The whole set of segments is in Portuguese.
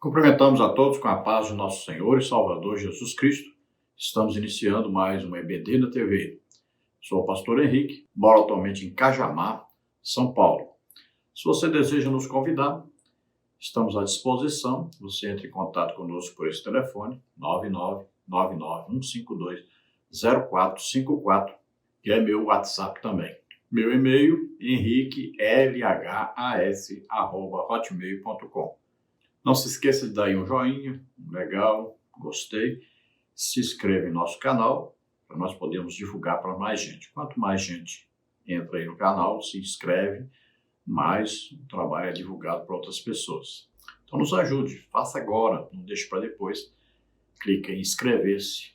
Cumprimentamos a todos com a paz de nosso Senhor e Salvador Jesus Cristo. Estamos iniciando mais uma EBD na TV. Sou o pastor Henrique, moro atualmente em Cajamar, São Paulo. Se você deseja nos convidar, estamos à disposição. Você entra em contato conosco por esse telefone, 99951520454, que é meu WhatsApp também. Meu e-mail, henriquelhas@hotmail.com. Não se esqueça de dar aí um joinha, legal, gostei. Se inscreve em nosso canal, para nós podermos divulgar para mais gente. Quanto mais gente entra aí no canal, se inscreve, mais o trabalho é divulgado para outras pessoas. Então nos ajude, faça agora, não deixe para depois. Clique em inscrever-se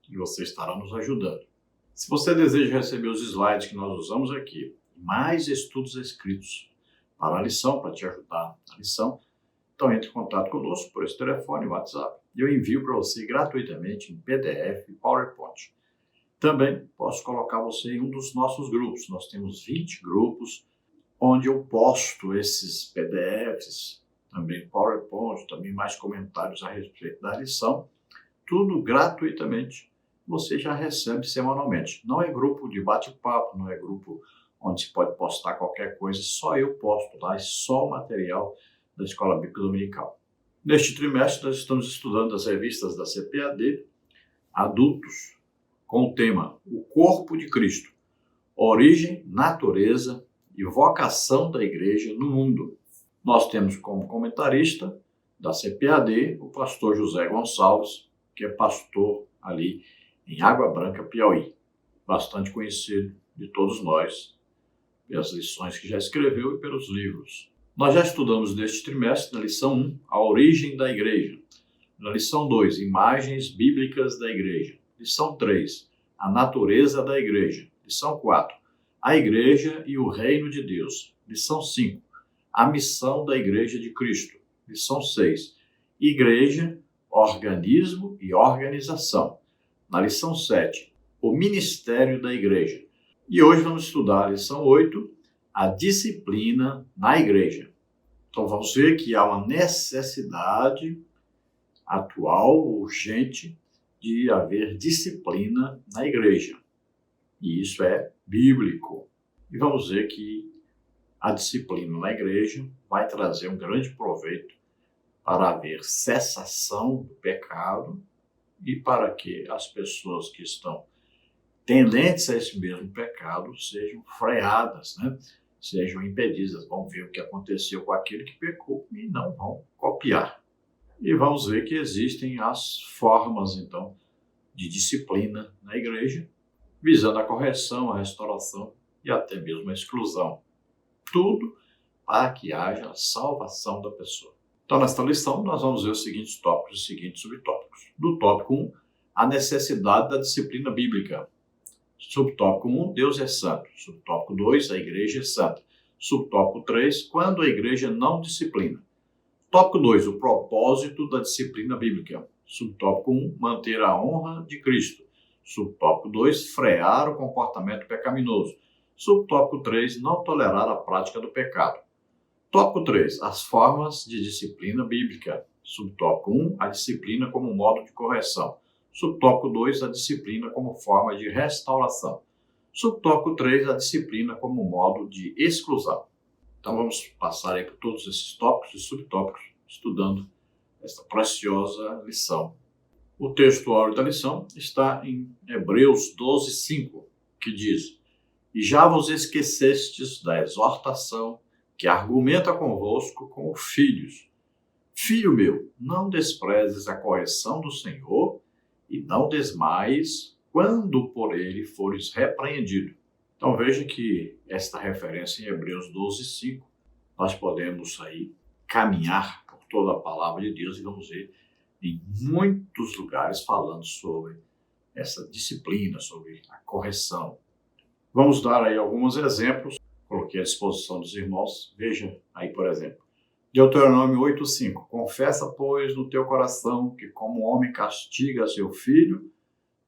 e você estará nos ajudando. Se você deseja receber os slides que nós usamos aqui, mais estudos escritos para a lição, para te ajudar na lição, então entre em contato conosco por esse telefone e WhatsApp. Eu envio para você gratuitamente em PDF e PowerPoint. Também posso colocar você em um dos nossos grupos. Nós temos 20 grupos onde eu posto esses PDFs, também PowerPoint, também mais comentários a respeito da lição. Tudo gratuitamente. Você já recebe semanalmente. Não é grupo de bate-papo, não é grupo onde se pode postar qualquer coisa. Só eu posto lá, é só o material da Escola Bíblica Dominical. Neste trimestre, nós estamos estudando as revistas da CPAD, adultos, com o tema O Corpo de Cristo, Origem, Natureza e Vocação da Igreja no Mundo. Nós temos como comentarista da CPAD o pastor José Gonçalves, que é pastor ali em Água Branca, Piauí, bastante conhecido de todos nós, pelas lições que já escreveu e pelos livros. Nós já estudamos neste trimestre, na lição 1, a origem da igreja. Na lição 2, imagens bíblicas da igreja. Lição 3, a natureza da igreja. Lição 4, a igreja e o reino de Deus. Lição 5, a missão da igreja de Cristo. Lição 6, igreja, organismo e organização. Na lição 7, o ministério da igreja. E hoje vamos estudar a lição 8, a disciplina na igreja. Então vamos ver que há uma necessidade atual, urgente, de haver disciplina na igreja. E isso é bíblico. E vamos ver que a disciplina na igreja vai trazer um grande proveito para haver cessação do pecado e para que as pessoas que estão tendentes a esse mesmo pecado sejam freadas, sejam impedidas. Vão ver o que aconteceu com aquele que pecou e não vão copiar. E vamos ver que existem as formas, então, de disciplina na igreja, visando a correção, a restauração e até mesmo a exclusão. Tudo para que haja a salvação da pessoa. Então, nesta lição, nós vamos ver os seguintes tópicos, os seguintes subtópicos. Do tópico 1, a necessidade da disciplina bíblica. Subtópico 1, Deus é santo. Subtópico 2, a igreja é santa. Subtópico 3, quando a igreja não disciplina. Tópico 2, o propósito da disciplina bíblica. Subtópico 1, manter a honra de Cristo. Subtópico 2, frear o comportamento pecaminoso. Subtópico 3, não tolerar a prática do pecado. Tópico 3, as formas de disciplina bíblica. Subtópico 1, a disciplina como modo de correção. Subtópico 2, a disciplina como forma de restauração. Subtópico 3, a disciplina como modo de exclusão. Então vamos passar aí por todos esses tópicos e subtópicos, estudando esta preciosa lição. O texto áureo da lição está em Hebreus 12:5, que diz: E já vos esquecestes da exortação que argumenta convosco como filhos. Filho meu, não desprezes a correção do Senhor, e não desmaies quando por ele fores repreendido. Então veja que esta referência em Hebreus 12:5, nós podemos aí caminhar por toda a palavra de Deus e vamos ver em muitos lugares falando sobre essa disciplina, sobre a correção. Vamos dar aí alguns exemplos, coloquei à disposição dos irmãos. Veja aí, por exemplo, Deuteronômio 8:5. Confessa, pois, no teu coração que como o homem castiga seu filho,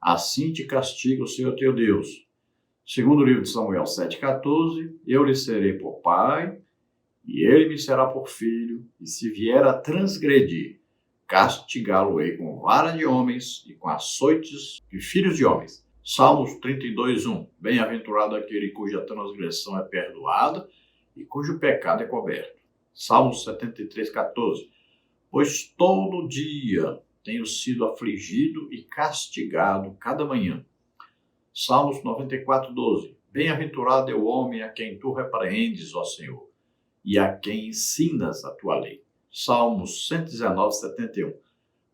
assim te castiga o Senhor teu Deus. Segundo livro de Samuel 7:14. Eu lhe serei por pai E ele me será por filho, e se vier a transgredir, castigá-lo-ei com vara de homens e com açoites de filhos de homens. Salmos 32:1. Bem-aventurado aquele cuja transgressão é perdoada e cujo pecado é coberto. Salmos 73:14. Pois todo dia tenho sido afligido e castigado cada manhã. Salmos 94:12. Bem-aventurado é o homem a quem tu repreendes, ó Senhor, e a quem ensinas a tua lei. Salmos 119:71.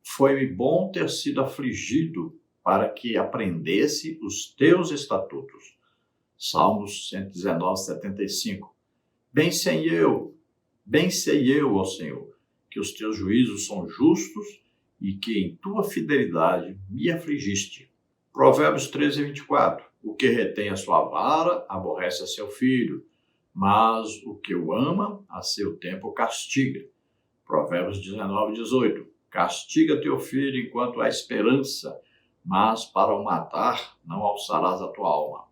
Foi-me bom ter sido afligido para que aprendesse os teus estatutos. Salmos 119:75. Bem sei eu, ó Senhor, que os teus juízos são justos e que em tua fidelidade me afligiste. Provérbios 13:24. O que retém a sua vara aborrece a seu filho, mas o que o ama a seu tempo castiga. Provérbios 19:18. Castiga teu filho enquanto há esperança, mas para o matar não alçarás a tua alma.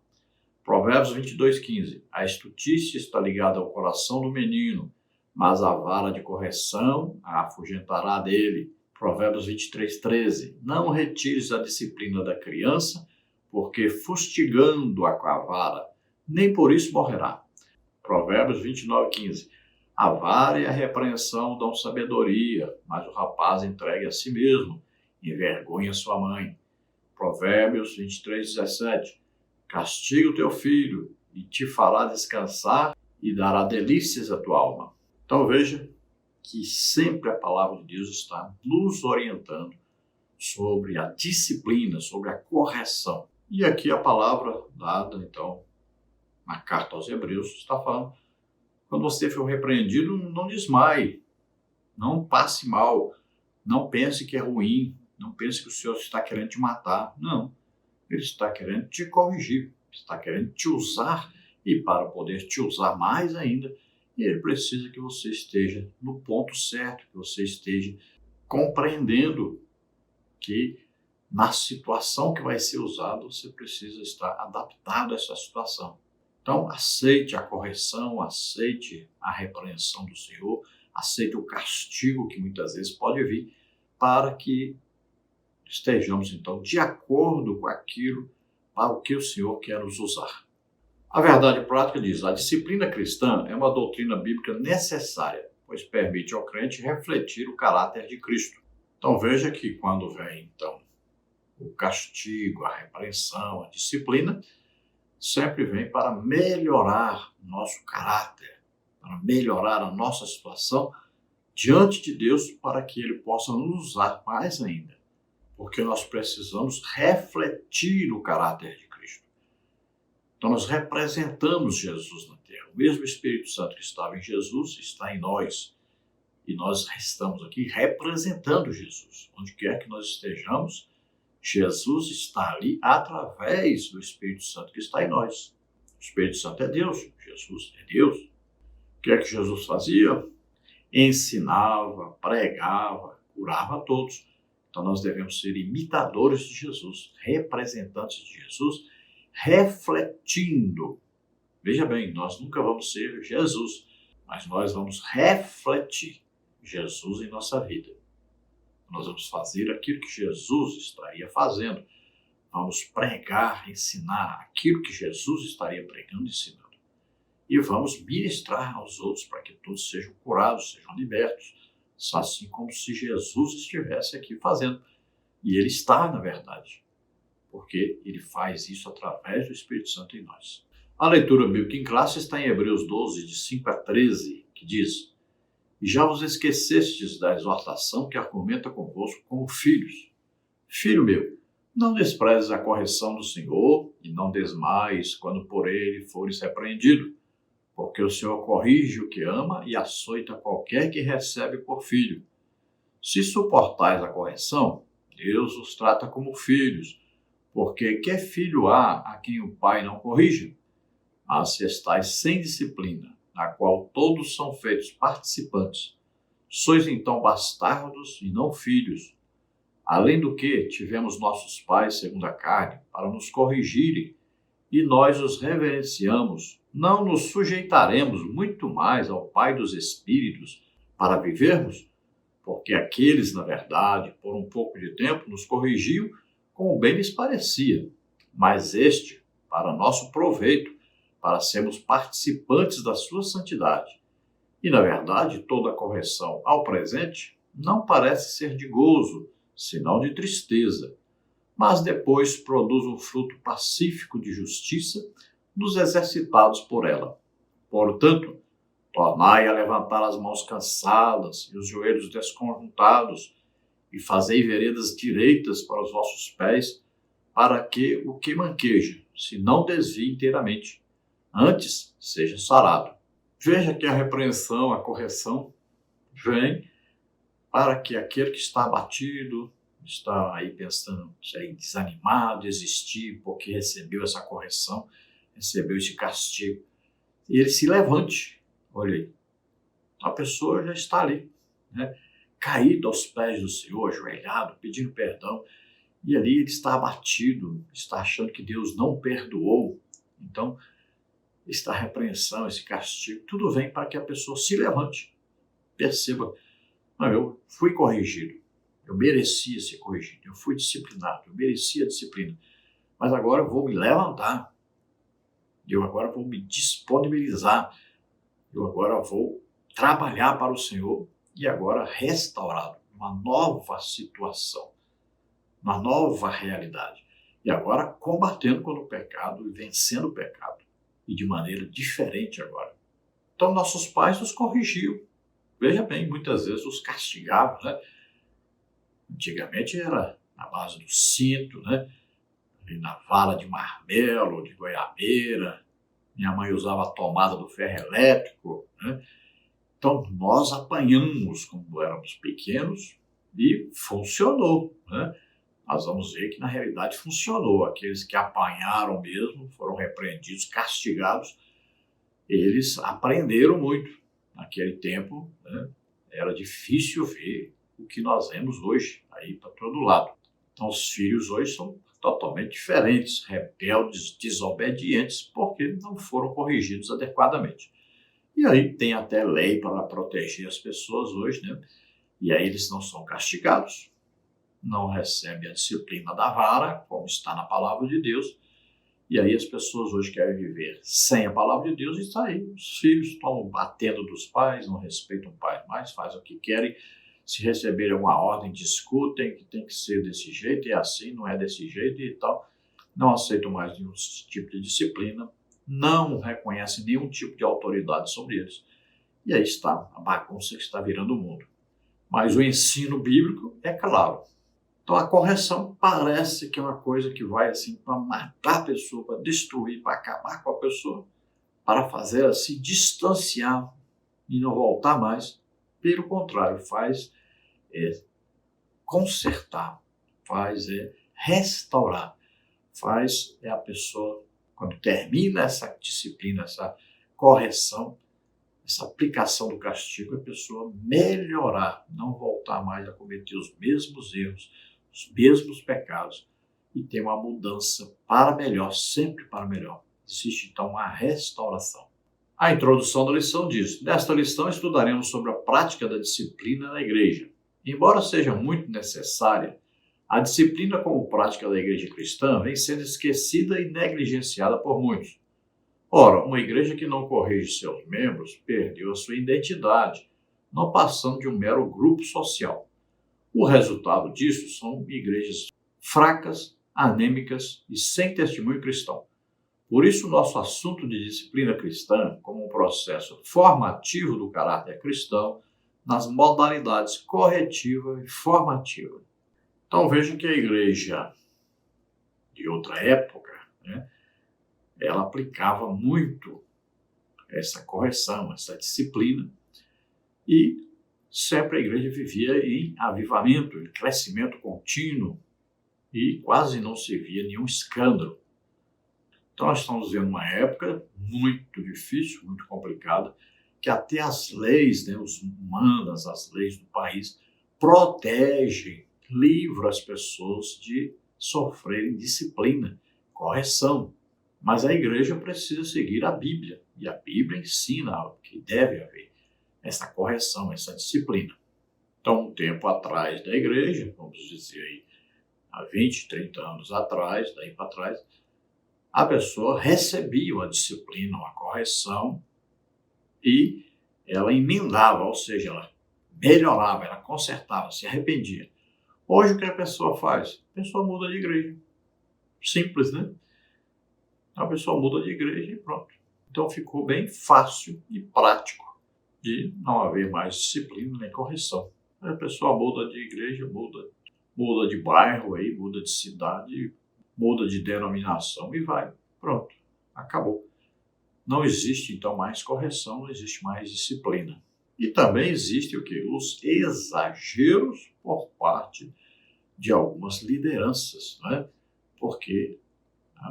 Provérbios 22:15. A estutícia está ligada ao coração do menino, mas a vara de correção a afugentará dele. Provérbios 23:13. Não retires a disciplina da criança, porque fustigando-a com a vara, nem por isso morrerá. Provérbios 29:15. A vara e a repreensão dão sabedoria, mas o rapaz entregue a si mesmo envergonha sua mãe. Provérbios 23:17. Castiga o teu filho e te fará descansar e dará delícias à tua alma. Então veja que sempre a palavra de Deus está nos orientando sobre a disciplina, sobre a correção. E aqui a palavra dada, então, na carta aos Hebreus, está falando: quando você for repreendido, não desmaie, não passe mal, não pense que é ruim, não pense que o Senhor está querendo te matar. Não, Ele está querendo te corrigir, está querendo te usar, e para poder te usar mais ainda, Ele precisa que você esteja no ponto certo, que você esteja compreendendo que na situação que vai ser usado, você precisa estar adaptado a essa situação. Então, aceite a correção, aceite a repreensão do Senhor, aceite o castigo que muitas vezes pode vir, para que estejamos, então, de acordo com aquilo para o que o Senhor quer nos usar. A verdade prática diz: a disciplina cristã é uma doutrina bíblica necessária, pois permite ao crente refletir o caráter de Cristo. Então, veja que quando vem, então, o castigo, a repreensão, a disciplina, sempre vem para melhorar o nosso caráter, para melhorar a nossa situação diante de Deus, para que Ele possa nos usar mais ainda, porque nós precisamos refletir o caráter de Cristo. Então nós representamos Jesus na terra. O mesmo Espírito Santo que estava em Jesus está em nós, e nós estamos aqui representando Jesus. Onde quer que nós estejamos, Jesus está ali através do Espírito Santo que está em nós. O Espírito Santo é Deus, Jesus é Deus. O que é que Jesus fazia? Ensinava, pregava, curava a todos. Então nós devemos ser imitadores de Jesus, representantes de Jesus, refletindo. Veja bem, nós nunca vamos ser Jesus, mas nós vamos refletir Jesus em nossa vida. Nós vamos fazer aquilo que Jesus estaria fazendo. Vamos pregar, ensinar aquilo que Jesus estaria pregando e ensinando. E vamos ministrar aos outros para que todos sejam curados, sejam libertos, assim como se Jesus estivesse aqui fazendo. E Ele está, na verdade, porque Ele faz isso através do Espírito Santo em nós. A leitura bíblica em classe está em Hebreus 12, de 5 a 13, que diz: E já vos esquecestes da exortação que argumenta convosco como filhos. Filho meu, não desprezes a correção do Senhor e não desmaies quando por Ele fores repreendido, porque o Senhor corrige o que ama e açoita qualquer que recebe por filho. Se suportais a correção, Deus os trata como filhos, porque que filho há a quem o pai não corrige? Mas se estais sem disciplina, na qual todos são feitos participantes, sois então bastardos e não filhos. Além do que, tivemos nossos pais segundo a carne, para nos corrigirem, e nós os reverenciamos, Não nos sujeitaremos muito mais ao Pai dos Espíritos para vivermos? Porque aqueles, na verdade, por um pouco de tempo, nos corrigiam como bem lhes parecia, mas este, para nosso proveito, para sermos participantes da sua santidade. E, na verdade, toda correção ao presente não parece ser de gozo, senão de tristeza, mas depois produz um fruto pacífico de justiça nos exercitados por ela. Portanto, tornai a levantar as mãos cansadas e os joelhos desconjuntados, e fazei veredas direitas para os vossos pés, para que o que manqueja se não desvie inteiramente, antes seja sarado. Veja que a repreensão, a correção, vem para que aquele que está abatido, está aí pensando, desanimado, desistir, porque recebeu essa correção, recebeu esse castigo, e ele se levante. Olha aí, a pessoa já está ali, né? Caído aos pés do Senhor, ajoelhado, pedindo perdão, e ali ele está abatido, está achando que Deus não perdoou. Então, esta repreensão, esse castigo, tudo vem para que a pessoa se levante, perceba, não, eu fui corrigido, eu merecia ser corrigido, eu fui disciplinado, eu merecia a disciplina, mas agora eu vou me levantar, eu agora vou me disponibilizar, eu agora vou trabalhar para o Senhor e agora restaurado, uma nova situação, uma nova realidade. E agora combatendo contra o pecado e vencendo o pecado. E de maneira diferente agora. Então nossos pais nos corrigiam. Veja bem, muitas vezes os castigavam, né? Antigamente era na base do cinto, né? Ali na vara de marmelo, de goiabeira. Minha mãe usava a tomada do ferro elétrico, né? Então, nós apanhamos quando éramos pequenos e funcionou, né? Nós vamos ver que, na realidade, funcionou. Aqueles que apanharam mesmo, foram repreendidos, castigados, eles aprenderam muito. Naquele tempo, né, era difícil ver o que nós vemos hoje, aí para todo lado. Então, os filhos hoje são totalmente diferentes, rebeldes, desobedientes, porque não foram corrigidos adequadamente. E aí tem até lei para proteger as pessoas hoje, né? E aí eles não são castigados, não recebem a disciplina da vara, como está na palavra de Deus. E aí as pessoas hoje querem viver sem a palavra de Deus e está aí. Os filhos estão batendo dos pais, não respeitam o pai mais, fazem o que querem. Se receberem uma ordem, discutem que tem que ser desse jeito, é assim, não é desse jeito e tal. Não aceitam mais nenhum tipo de disciplina, não reconhecem nenhum tipo de autoridade sobre eles. E aí está a bagunça que está virando o mundo. Mas o ensino bíblico é claro. Então a correção parece que é uma coisa que vai assim para matar a pessoa, para destruir, para acabar com a pessoa, para fazer ela se distanciar e não voltar mais. Pelo contrário, faz consertar, faz restaurar, faz a pessoa, quando termina essa disciplina, essa correção, essa aplicação do castigo, a pessoa melhorar, não voltar mais a cometer os mesmos erros, os mesmos pecados, e ter uma mudança para melhor, sempre para melhor. Existe então uma restauração. A introdução da lição diz: nesta lição estudaremos sobre a prática da disciplina na igreja. Embora seja muito necessária, a disciplina como prática da igreja cristã vem sendo esquecida e negligenciada por muitos. Ora, uma igreja que não corrige seus membros perdeu a sua identidade, não passando de um mero grupo social. O resultado disso são igrejas fracas, anêmicas e sem testemunho cristão. Por isso, nosso assunto de disciplina cristã, como um processo formativo do caráter cristão, nas modalidades corretiva e formativa. Então, veja que a igreja de outra época, né, ela aplicava muito essa correção, essa disciplina, e sempre a igreja vivia em avivamento, em crescimento contínuo, e quase não se via nenhum escândalo. Então nós estamos vivendo uma época muito difícil, muito complicada, que até as leis, né, os humanas, as leis do país, protegem, livram as pessoas de sofrerem disciplina, correção. Mas a igreja precisa seguir a Bíblia. E a Bíblia ensina que deve haver essa correção, essa disciplina. Então, um tempo atrás da igreja, vamos dizer aí, há 20, 30 anos atrás, daí para trás, a pessoa recebia uma disciplina, uma correção, e ela emendava, ou seja, ela melhorava, ela consertava, se arrependia. Hoje, o que a pessoa faz? A pessoa muda de igreja. Simples, né? A pessoa muda de igreja e pronto. Então, ficou bem fácil e prático de não haver mais disciplina nem correção. A pessoa muda de igreja, muda de bairro, aí, muda de cidade, muda de denominação e vai. Pronto, acabou. Não existe, então, mais correção, não existe mais disciplina. E também existe o quê? Os exageros por parte de algumas lideranças, né? Porque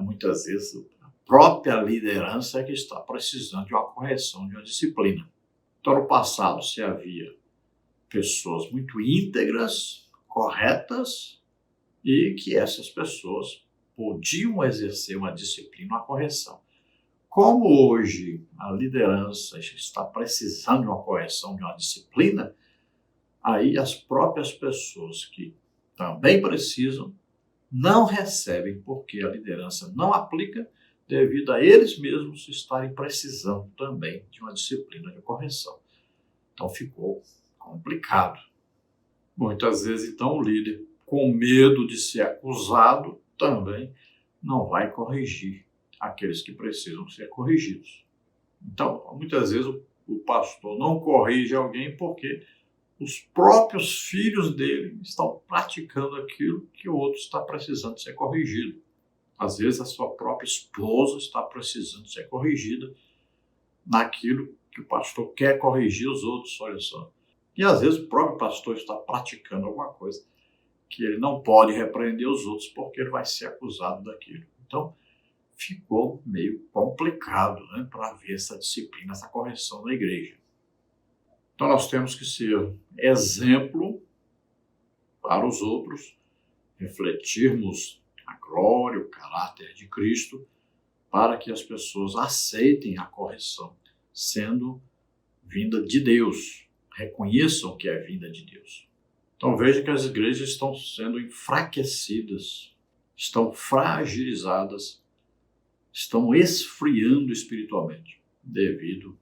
muitas vezes a própria liderança é que está precisando de uma correção, de uma disciplina. Então, no passado, se havia pessoas muito íntegras, corretas, e que essas pessoas podiam exercer uma disciplina, uma correção. Como hoje a liderança está precisando de uma correção, de uma disciplina, aí as próprias pessoas que também precisam não recebem porque a liderança não aplica devido a eles mesmos estarem precisando também de uma disciplina de correção. Então ficou complicado. Muitas vezes, então, o líder, com medo de ser acusado, também não vai corrigir aqueles que precisam ser corrigidos. Então, muitas vezes o pastor não corrige alguém porque os próprios filhos dele estão praticando aquilo que o outro está precisando ser corrigido. Às vezes a sua própria esposa está precisando ser corrigida naquilo que o pastor quer corrigir os outros, olha só. E às vezes o próprio pastor está praticando alguma coisa que ele não pode repreender os outros porque ele vai ser acusado daquilo. Então, ficou meio complicado, né, para haver essa disciplina, essa correção na igreja. Então, nós temos que ser exemplo para os outros, refletirmos a glória, o caráter de Cristo, para que as pessoas aceitem a correção, sendo vinda de Deus, reconheçam que é vinda de Deus. Então, veja que as igrejas estão sendo enfraquecidas, estão fragilizadas, estão esfriando espiritualmente, devido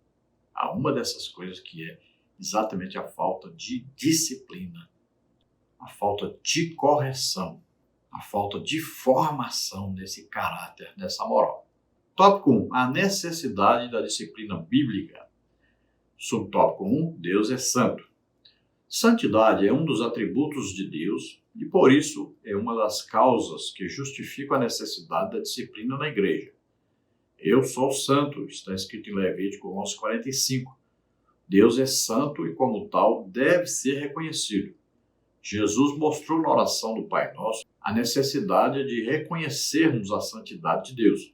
a uma dessas coisas que é exatamente a falta de disciplina, a falta de correção, a falta de formação nesse caráter, nessa moral. Tópico 1. A necessidade da disciplina bíblica. Subtópico 1. Deus é santo. Santidade é um dos atributos de Deus e, por isso, é uma das causas que justificam a necessidade da disciplina na igreja. Eu sou santo, está escrito em Levítico 11:45. Deus é santo e, como tal, deve ser reconhecido. Jesus mostrou na oração do Pai Nosso a necessidade de reconhecermos a santidade de Deus.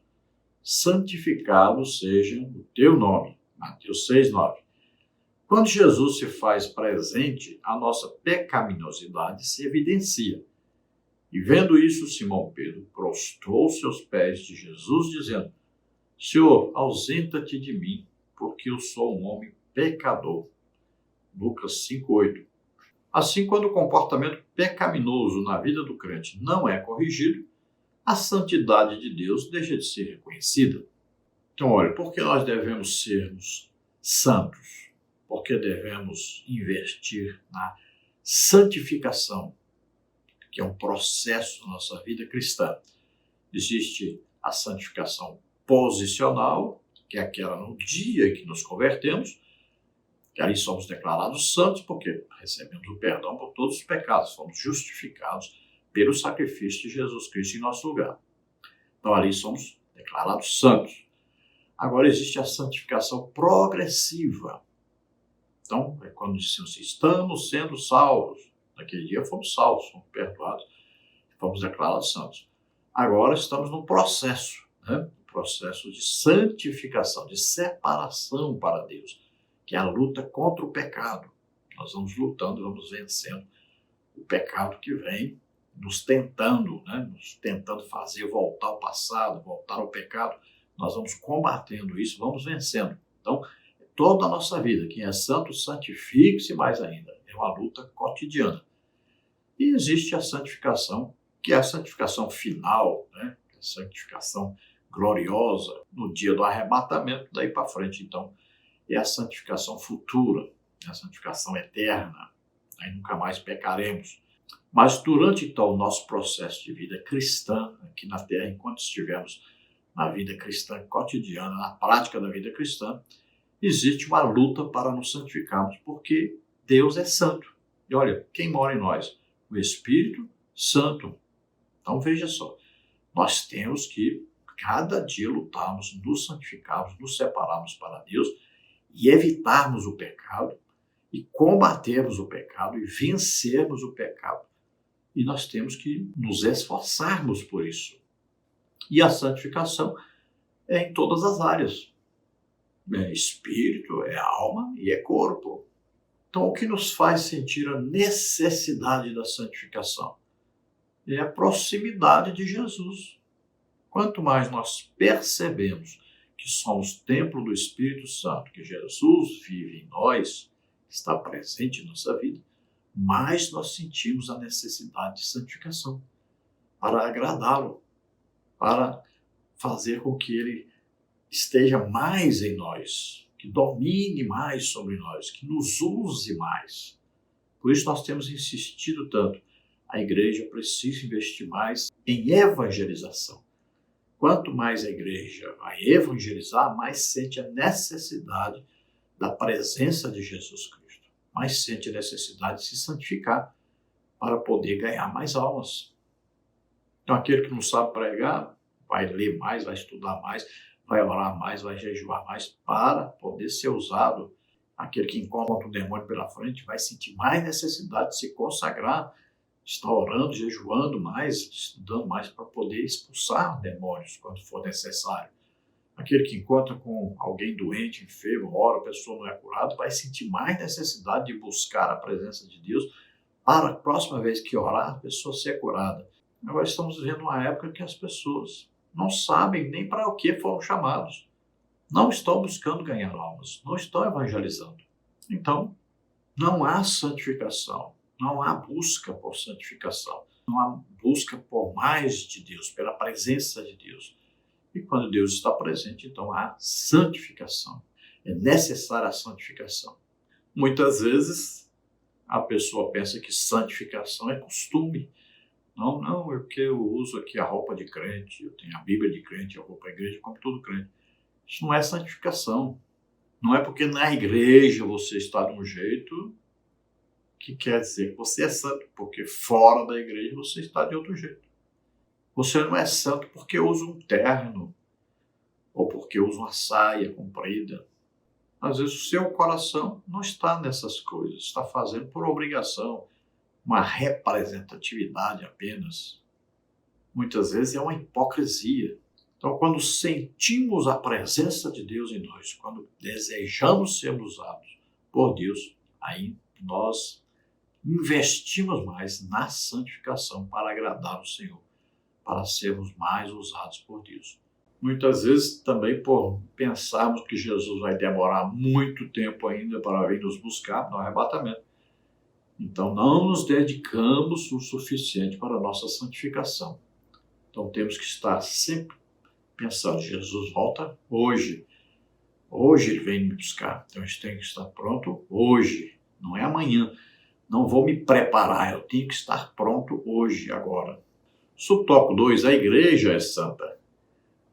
Santificado seja o teu nome. Mateus 6:9. Quando Jesus se faz presente, a nossa pecaminosidade se evidencia. E vendo isso, Simão Pedro prostrou seus pés de Jesus, dizendo: Senhor, ausenta-te de mim, porque eu sou um homem pecador. Lucas 5:8. Assim, quando o comportamento pecaminoso na vida do crente não é corrigido, a santidade de Deus deixa de ser reconhecida. Então, olha, por que nós devemos sermos santos? Porque devemos investir na santificação, que é um processo na nossa vida cristã. Existe a santificação posicional, que é aquela no dia que nos convertemos, que aí somos declarados santos porque recebemos o perdão por todos os pecados, somos justificados pelo sacrifício de Jesus Cristo em nosso lugar. Então ali somos declarados santos. Agora existe a santificação progressiva. Então, é quando dizemos assim, estamos sendo salvos. Naquele dia fomos salvos, fomos perdoados, fomos declarados santos. Agora estamos num processo, né? Um processo de santificação, de separação para Deus, que é a luta contra o pecado. Nós vamos lutando, vamos vencendo o pecado que vem nos tentando, né? Nos tentando fazer voltar ao passado, voltar ao pecado. nós vamos combatendo isso, vamos vencendo. Então, toda a nossa vida, quem é santo, santifique-se mais ainda. É uma luta cotidiana. E existe a santificação, que é a santificação final, né? A santificação gloriosa no dia do arrebatamento, daí para frente. Então, é a santificação futura, é a santificação eterna. Aí nunca mais pecaremos. Mas durante, então, o nosso processo de vida cristã aqui na Terra, enquanto estivermos na vida cristã cotidiana, na prática da vida cristã, existe uma luta para nos santificarmos, porque Deus é santo. E olha, quem mora em nós? O Espírito Santo. Então veja só, nós temos que cada dia lutarmos, nos santificarmos, nos separarmos para Deus e evitarmos o pecado e combatermos o pecado e vencermos o pecado. E nós temos que nos esforçarmos por isso. E a santificação é em todas as áreas. É espírito, é alma e é corpo. Então, o que nos faz sentir a necessidade da santificação? É a proximidade de Jesus. Quanto mais nós percebemos que somos templo do Espírito Santo, que Jesus vive em nós, está presente em nossa vida, mais nós sentimos a necessidade de santificação para agradá-lo, para fazer com que ele esteja mais em nós, que domine mais sobre nós, que nos use mais. Por isso nós temos insistido tanto. A igreja precisa investir mais em evangelização. Quanto mais a igreja vai evangelizar, mais sente a necessidade da presença de Jesus Cristo. Mais sente a necessidade de se santificar para poder ganhar mais almas. Então aquele que não sabe pregar, vai ler mais, vai estudar mais, vai orar mais, vai jejuar mais para poder ser usado. Aquele que encontra um demônio pela frente vai sentir mais necessidade de se consagrar, estar orando, jejuando mais, estudando mais para poder expulsar demônios quando for necessário. Aquele que encontra com alguém doente, enfermo, ora, a pessoa não é curada, vai sentir mais necessidade de buscar a presença de Deus para a próxima vez que orar, a pessoa ser curada. Agora estamos vivendo uma época que as pessoas não sabem nem para o que foram chamados. Não estão buscando ganhar almas, não estão evangelizando. Então, não há santificação, não há busca por santificação, não há busca por mais de Deus, pela presença de Deus. E quando Deus está presente, então há santificação. É necessária a santificação. Muitas vezes a pessoa pensa que santificação é costume. Não, é porque eu uso aqui a roupa de crente, eu tenho a Bíblia de crente, eu vou para a igreja como todo crente. Isso não é santificação. Não é porque na igreja você está de um jeito que quer dizer que você é santo, porque fora da igreja você está de outro jeito. Você não é santo porque usa um terno ou porque usa uma saia comprida. Às vezes o seu coração não está nessas coisas, está fazendo por obrigação, uma representatividade apenas. Muitas vezes é uma hipocrisia. Então, quando sentimos a presença de Deus em nós, quando desejamos ser usados por Deus, aí nós investimos mais na santificação para agradar o Senhor, para sermos mais usados por Deus. Muitas vezes também por pensarmos que Jesus vai demorar muito tempo ainda para vir nos buscar no arrebatamento. Então não nos dedicamos o suficiente para a nossa santificação. Então temos que estar sempre pensando, Jesus volta hoje. Hoje ele vem me buscar. Então a gente tem que estar pronto hoje, não é amanhã. Não vou me preparar, eu tenho que estar pronto hoje, agora. Subtópico 2, a igreja é santa.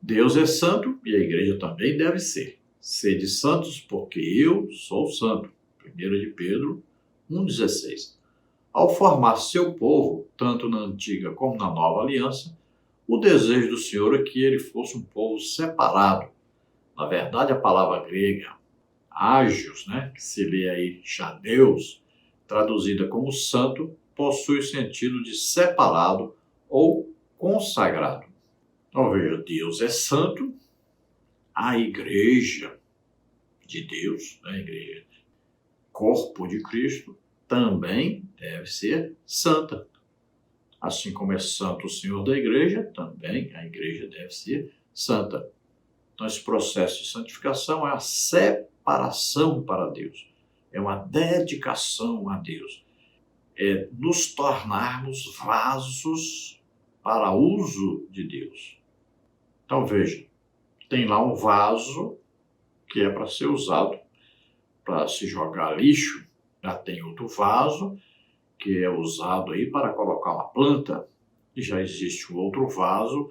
Deus é santo e a igreja também deve ser. Sede santos porque eu sou santo. 1 de Pedro 1,16. Ao formar seu povo, tanto na antiga como na nova aliança, o desejo do Senhor é que ele fosse um povo separado. Na verdade, a palavra grega, ágios, que se lê aí chadeus, traduzida como santo, possui o sentido de separado ou consagrado. Então veja, Deus é santo, a igreja de Deus, a igreja, corpo de Cristo, também deve ser santa. Assim como é santo o Senhor da igreja, também a igreja deve ser santa. Então, esse processo de santificação é a separação para Deus, é uma dedicação a Deus, é nos tornarmos vasos para uso de Deus. Então, veja, tem lá um vaso que é para ser usado para se jogar lixo, já tem outro vaso que é usado aí para colocar uma planta, e já existe um outro vaso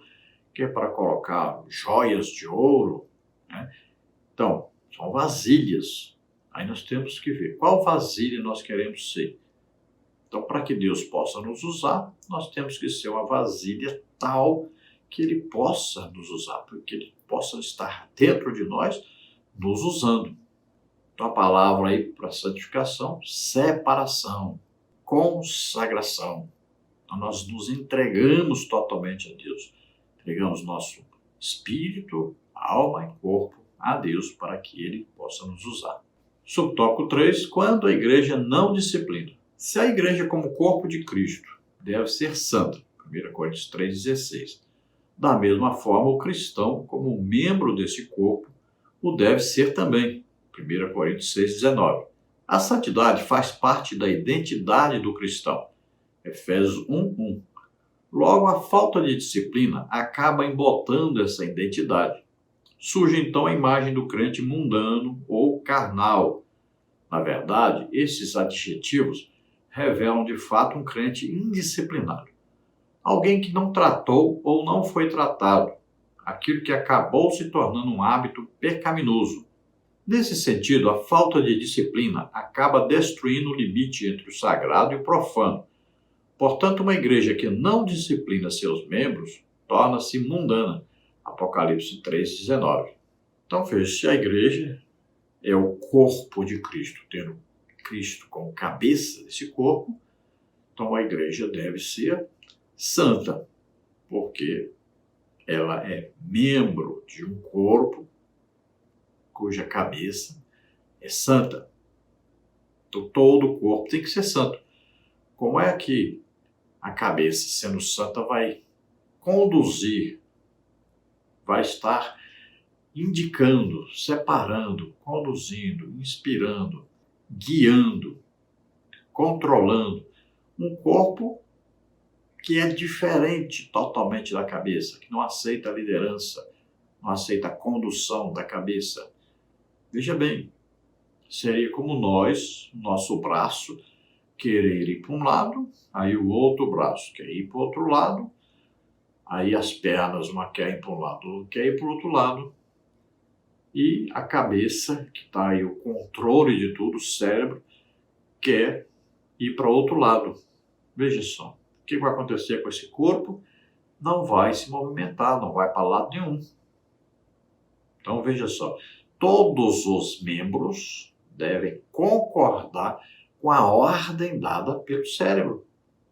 que é para colocar joias de ouro, né? Então, são vasilhas. Aí nós temos que ver qual vasilha nós queremos ser. Então, para que Deus possa nos usar, nós temos que ser uma vasilha tal que Ele possa nos usar, porque Ele possa estar dentro de nós, nos usando. Então, a palavra aí para santificação, separação, consagração. Então, nós nos entregamos totalmente a Deus. Entregamos nosso espírito, alma e corpo a Deus para que Ele possa nos usar. Subtópico 3, quando a igreja não disciplina. Se a igreja como corpo de Cristo deve ser santa, 1 Coríntios 3,16. Da mesma forma, o cristão, como membro desse corpo, o deve ser também, 1 Coríntios 6,19. A santidade faz parte da identidade do cristão, Efésios 1,1. Logo, a falta de disciplina acaba embotando essa identidade. Surge então a imagem do crente mundano ou carnal. Na verdade, esses adjetivos revelam de fato um crente indisciplinado. Alguém que não tratou ou não foi tratado, aquilo que acabou se tornando um hábito pecaminoso. Nesse sentido, a falta de disciplina acaba destruindo o limite entre o sagrado e o profano. Portanto, uma igreja que não disciplina seus membros torna-se mundana. Apocalipse 3,19. Então, veja, se a igreja é o corpo de Cristo, tendo Cristo como cabeça desse corpo, então a igreja deve ser santa, porque ela é membro de um corpo cuja cabeça é santa. Então, todo o corpo tem que ser santo. Como é que a cabeça, sendo santa, vai conduzir, vai estar indicando, separando, conduzindo, inspirando, guiando, controlando um corpo que é diferente totalmente da cabeça, que não aceita a liderança, não aceita a condução da cabeça? Veja bem, seria como nós, nosso braço, querer ir para um lado, aí o outro braço quer ir para o outro lado, aí as pernas, uma quer ir para um lado, outra quer ir para o outro lado, e a cabeça, que está aí o controle de tudo, o cérebro, quer ir para o outro lado. Veja só, o que vai acontecer com esse corpo? Não vai se movimentar, não vai para lado nenhum. Então veja só, todos os membros devem concordar com a ordem dada pelo cérebro.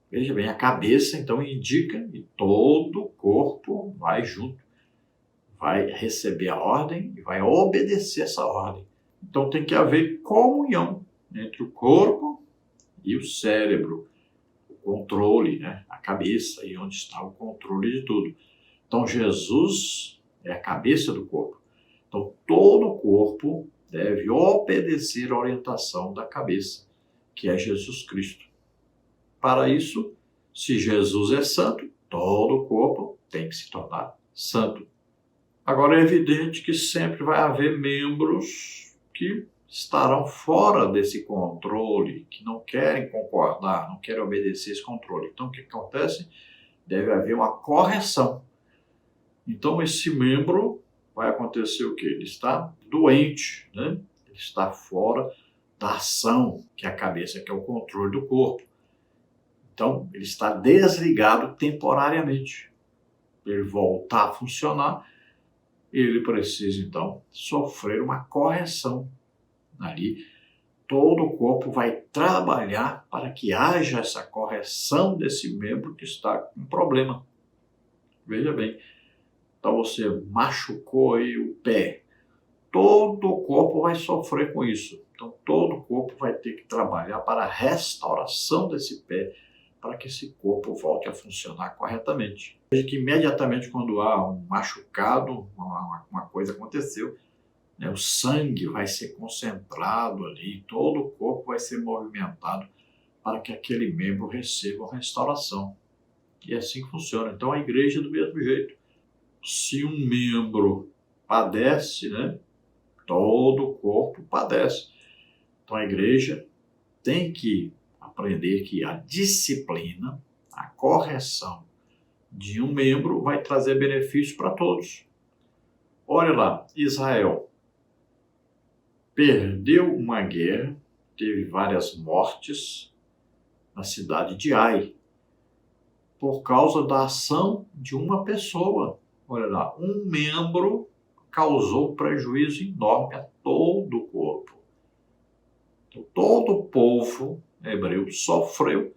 Veja bem, a cabeça então indica e todo o corpo vai junto, vai receber a ordem e vai obedecer essa ordem. Então tem que haver comunhão entre o corpo e o cérebro, o controle, né? A cabeça, aí onde está o controle de tudo. Então Jesus é a cabeça do corpo. Então todo o corpo deve obedecer a orientação da cabeça, que é Jesus Cristo. Para isso, se Jesus é santo, todo o corpo tem que se tornar santo. Agora é evidente que sempre vai haver membros que estarão fora desse controle, que não querem concordar, não querem obedecer esse controle. Então o que acontece? Deve haver uma correção. Então esse membro vai acontecer o quê? Ele está doente, né? Ele está fora da ação, que é a cabeça, que é o controle do corpo. Então, ele está desligado temporariamente. Para ele voltar a funcionar, ele precisa, então, sofrer uma correção. Ali, todo o corpo vai trabalhar para que haja essa correção desse membro que está com problema. Veja bem, então você machucou aí o pé. Todo o corpo vai sofrer com isso. Então, todo o corpo vai ter que trabalhar para a restauração desse pé, para que esse corpo volte a funcionar corretamente. Veja que imediatamente quando há um machucado, uma coisa coisa aconteceu, né? O sangue vai ser concentrado ali, todo o corpo vai ser movimentado para que aquele membro receba uma restauração. E é assim que funciona. Então a igreja é do mesmo jeito. Se um membro padece, né, todo o corpo padece. Então a igreja tem que aprender que a disciplina, a correção de um membro vai trazer benefícios para todos. Olha lá, Israel perdeu uma guerra, teve várias mortes na cidade de Ai, por causa da ação de uma pessoa. Olha lá, um membro causou prejuízo enorme a todo o corpo. Então, todo o povo hebreu sofreu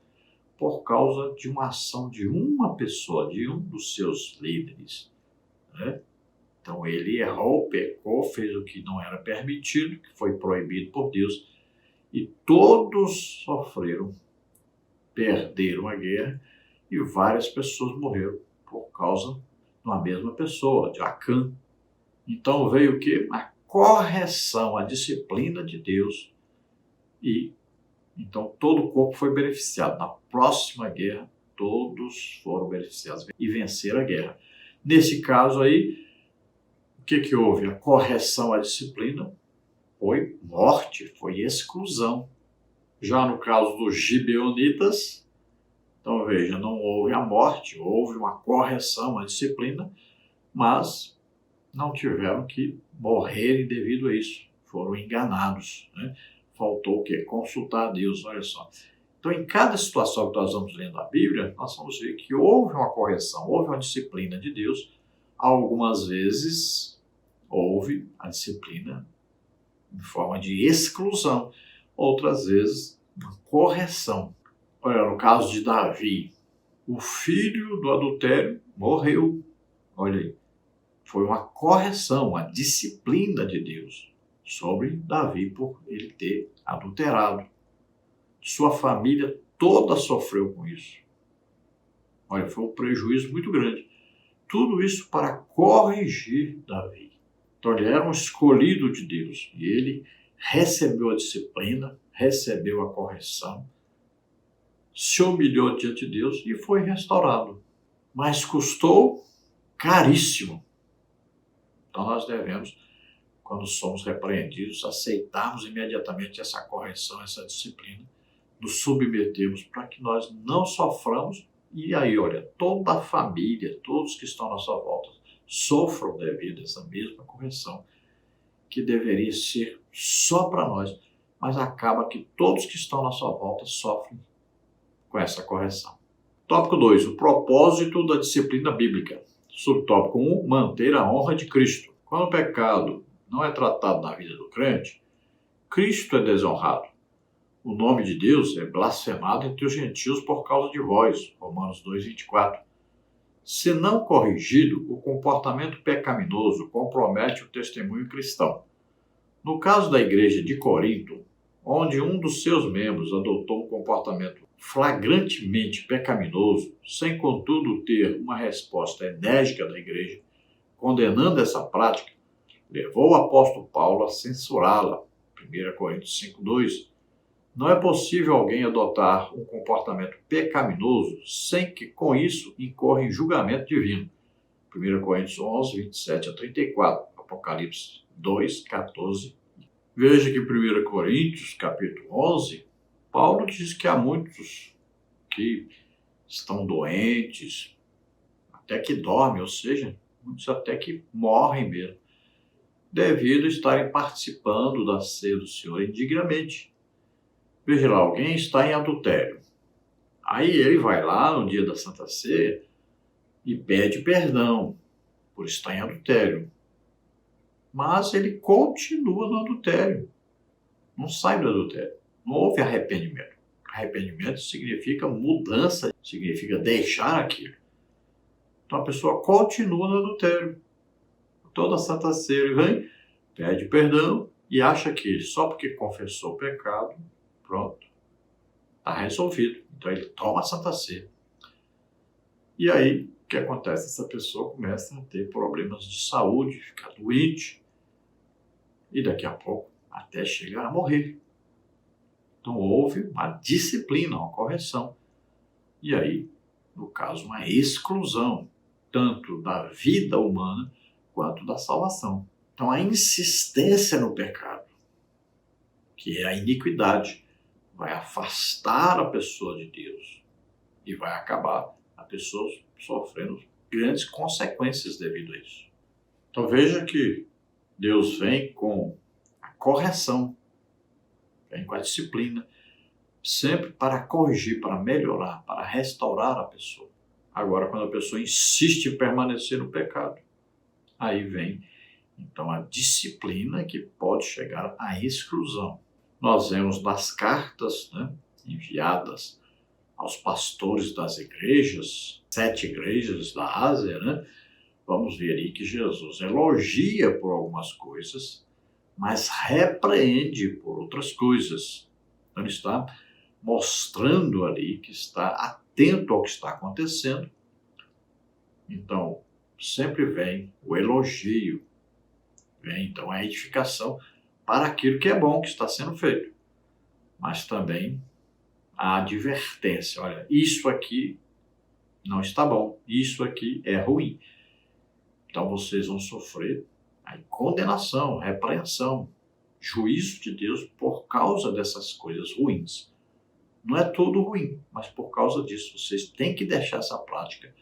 por causa de uma ação de uma pessoa, de um dos seus líderes, né? Então ele errou, pecou, fez o que não era permitido, que foi proibido por Deus, e todos sofreram, perderam a guerra, e várias pessoas morreram por causa de uma mesma pessoa, de Acã. Então veio o quê? A correção, a disciplina de Deus, e então todo o corpo foi beneficiado. Na próxima guerra, todos foram beneficiados e venceram a guerra. Nesse caso aí, o que houve? A correção à disciplina foi morte, foi exclusão. Já no caso dos gibeonitas, então veja, não houve a morte, houve uma correção à disciplina, mas não tiveram que morrerem devido a isso. Foram enganados, né? Faltou o quê? Consultar a Deus, olha só. Então, em cada situação que nós vamos lendo a Bíblia, nós vamos ver que houve uma correção, houve uma disciplina de Deus. Algumas vezes houve a disciplina em forma de exclusão, outras vezes uma correção. Olha, no caso de Davi, o filho do adultério morreu. Olha aí, foi uma correção, uma disciplina de Deus sobre Davi por ele ter adulterado. Sua família toda sofreu com isso. Olha, foi um prejuízo muito grande. Tudo isso para corrigir Davi. Então ele era um escolhido de Deus e ele recebeu a disciplina, recebeu a correção, se humilhou diante de Deus e foi restaurado. Mas custou caríssimo. Então nós devemos, quando somos repreendidos, aceitarmos imediatamente essa correção, essa disciplina, nos submetermos para que nós não soframos. E aí, olha, toda a família, todos que estão à nossa volta, sofram devido a essa mesma correção, que deveria ser só para nós, mas acaba que todos que estão à nossa volta sofrem com essa correção. Tópico 2, o propósito da disciplina bíblica. Subtópico 1, manter a honra de Cristo. Quando o pecado não é tratado na vida do crente, Cristo é desonrado. O nome de Deus é blasfemado entre os gentios por causa de vós. Romanos 2:24. Se não corrigido, o comportamento pecaminoso compromete o testemunho cristão. No caso da igreja de Corinto, onde um dos seus membros adotou um comportamento flagrantemente pecaminoso, sem contudo ter uma resposta enérgica da igreja, condenando essa prática, levou o apóstolo Paulo a censurá-la. 1 Coríntios 5:2. Não é possível alguém adotar um comportamento pecaminoso sem que, com isso, incorra em julgamento divino. 1 Coríntios 11, 27 a 34, Apocalipse 2, 14. Veja que em 1 Coríntios, capítulo 11, Paulo diz que há muitos que estão doentes, até que dormem, ou seja, muitos até que morrem mesmo, devido a estarem participando da ceia do Senhor indignamente. Veja lá, alguém está em adultério. Aí ele vai lá no dia da Santa Ceia e pede perdão por estar em adultério. Mas ele continua no adultério. Não sai do adultério. Não houve arrependimento. Arrependimento significa mudança, significa deixar aquilo. Então a pessoa continua no adultério. Toda a Santa Ceia ele vem, pede perdão e acha que só porque confessou o pecado, pronto, está resolvido. Então ele toma a Santa Ceia. E aí, o que acontece? Essa pessoa começa a ter problemas de saúde, ficar doente e daqui a pouco até chegar a morrer. Então houve uma disciplina, uma correção. E aí, no caso, uma exclusão, tanto da vida humana quanto da salvação. Então a insistência no pecado, que é a iniquidade, vai afastar a pessoa de Deus e vai acabar a pessoa sofrendo grandes consequências devido a isso. Então veja que Deus vem com a correção, vem com a disciplina, sempre para corrigir, para melhorar, para restaurar a pessoa. Agora, quando a pessoa insiste em permanecer no pecado, aí vem então a disciplina que pode chegar à exclusão. Nós vemos nas cartas, enviadas aos pastores das igrejas, 7 igrejas da Ásia, vamos ver aí que Jesus elogia por algumas coisas, mas repreende por outras coisas. Então ele está mostrando ali que está atento ao que está acontecendo. Então, sempre vem o elogio, vem então a edificação para aquilo que é bom que está sendo feito. Mas também a advertência, olha, isso aqui não está bom, isso aqui é ruim. Então vocês vão sofrer a condenação, repreensão, juízo de Deus por causa dessas coisas ruins. Não é tudo ruim, mas por causa disso vocês têm que deixar essa prática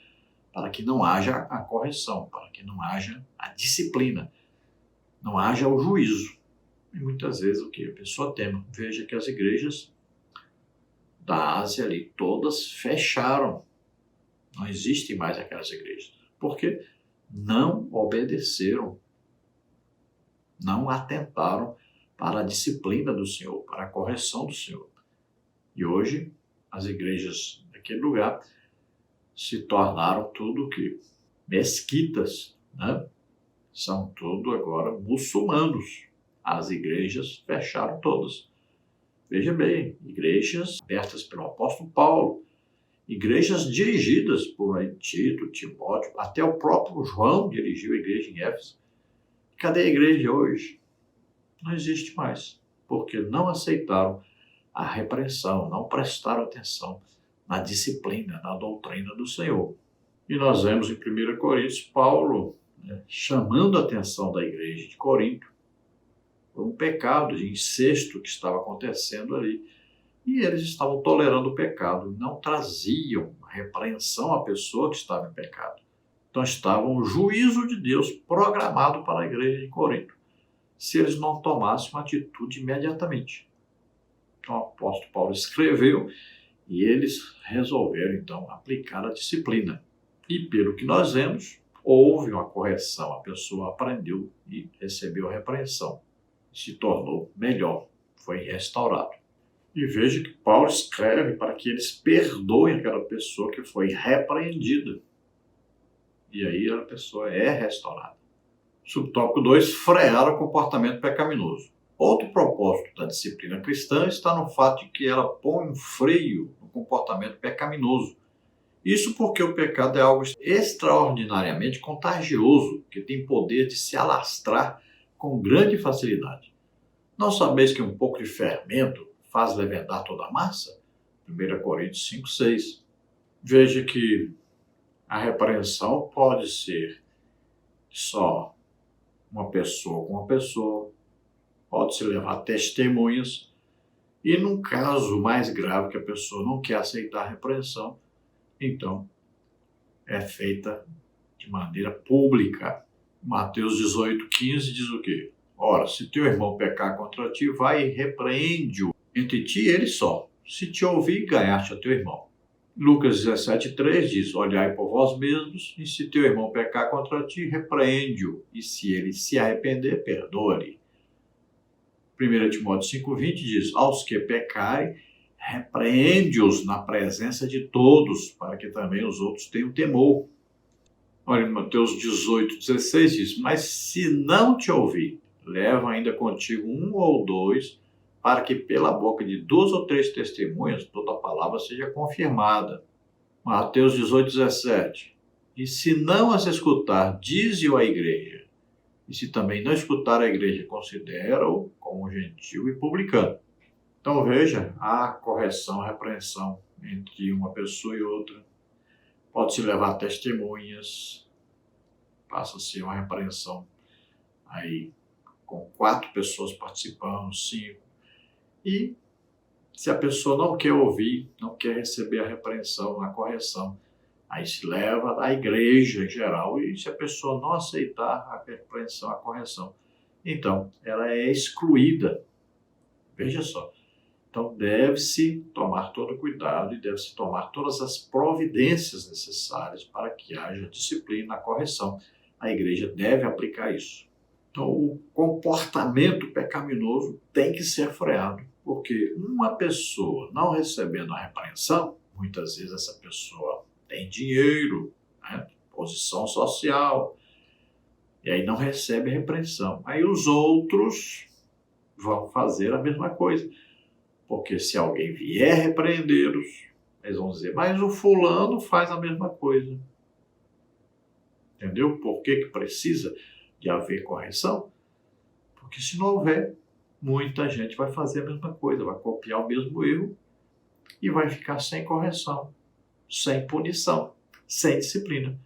para que não haja a correção, para que não haja a disciplina, não haja o juízo. E muitas vezes o que a pessoa teme. Veja que as igrejas da Ásia ali todas fecharam. Não existem mais aquelas igrejas. Porque não obedeceram, não atentaram para a disciplina do Senhor, para a correção do Senhor. E hoje, as igrejas daquele lugar se tornaram tudo que mesquitas, São tudo agora muçulmanos. As igrejas fecharam todas. Veja bem, igrejas abertas pelo apóstolo Paulo, igrejas dirigidas por Tito, Timóteo, até o próprio João dirigiu a igreja em Éfeso. Cadê a igreja hoje? Não existe mais, porque não aceitaram a repreensão, não prestaram atenção na disciplina, na doutrina do Senhor. E nós vemos em 1 Coríntios Paulo chamando a atenção da igreja de Corinto por um pecado de incesto que estava acontecendo ali. E eles estavam tolerando o pecado, não traziam repreensão à pessoa que estava em pecado. Então estava um juízo de Deus programado para a igreja de Corinto, se eles não tomassem uma atitude imediatamente. Então o apóstolo Paulo escreveu e eles resolveram então aplicar a disciplina. E pelo que nós vemos, houve uma correção, a pessoa aprendeu e recebeu a repreensão, se tornou melhor, foi restaurado. E veja que Paulo escreve para que eles perdoem aquela pessoa que foi repreendida. E aí a pessoa é restaurada. Subtópico 2, frear o comportamento pecaminoso. Outro propósito da disciplina cristã está no fato de que ela põe um freio no comportamento pecaminoso. Isso porque o pecado é algo extraordinariamente contagioso, que tem poder de se alastrar com grande facilidade. Não sabeis que um pouco de fermento faz levedar toda a massa? 1 Coríntios 5:6. Veja que a repreensão pode ser só uma pessoa com uma pessoa, pode se levar testemunhas, e num caso mais grave que a pessoa não quer aceitar a repreensão, então é feita de maneira pública. Mateus 18:15 diz o quê? Ora, se teu irmão pecar contra ti, vai e repreende-o entre ti e ele só. Se te ouvir, ganhaste a teu irmão. Lucas 17:3 diz, olhai por vós mesmos, e se teu irmão pecar contra ti, repreende-o, e se ele se arrepender, perdoa-lhe. 1 Timóteo 5:20 diz, aos que pecarem, repreende-os na presença de todos, para que também os outros tenham temor. Olha, em Mateus 18:16 diz, mas se não te ouvir, leva ainda contigo 1 ou 2, para que pela boca de 2 ou 3 testemunhas toda a palavra seja confirmada. Mateus 18:17, E se não as escutar, dize-o à igreja. E se também não escutar a igreja, considera-o como gentil e publicano. Então veja, há correção, repreensão entre uma pessoa e outra. Pode-se levar testemunhas, passa a ser uma repreensão aí com 4 pessoas participando, 5. E se a pessoa não quer ouvir, não quer receber a repreensão, a correção, aí se leva à igreja em geral. E se a pessoa não aceitar a repreensão, a correção, então ela é excluída. Veja só. Então deve-se tomar todo cuidado e deve-se tomar todas as providências necessárias para que haja disciplina, correção. A igreja deve aplicar isso. Então, o comportamento pecaminoso tem que ser freado, porque uma pessoa não recebendo a repreensão, muitas vezes essa pessoa tem dinheiro, né, posição social, e aí não recebe a repreensão. Aí os outros vão fazer a mesma coisa, porque se alguém vier repreendê-los, eles vão dizer, mas o fulano faz a mesma coisa. Entendeu? Por que precisa de haver correção? Porque se não houver, muita gente vai fazer a mesma coisa, vai copiar o mesmo erro e vai ficar sem correção, sem punição, sem disciplina.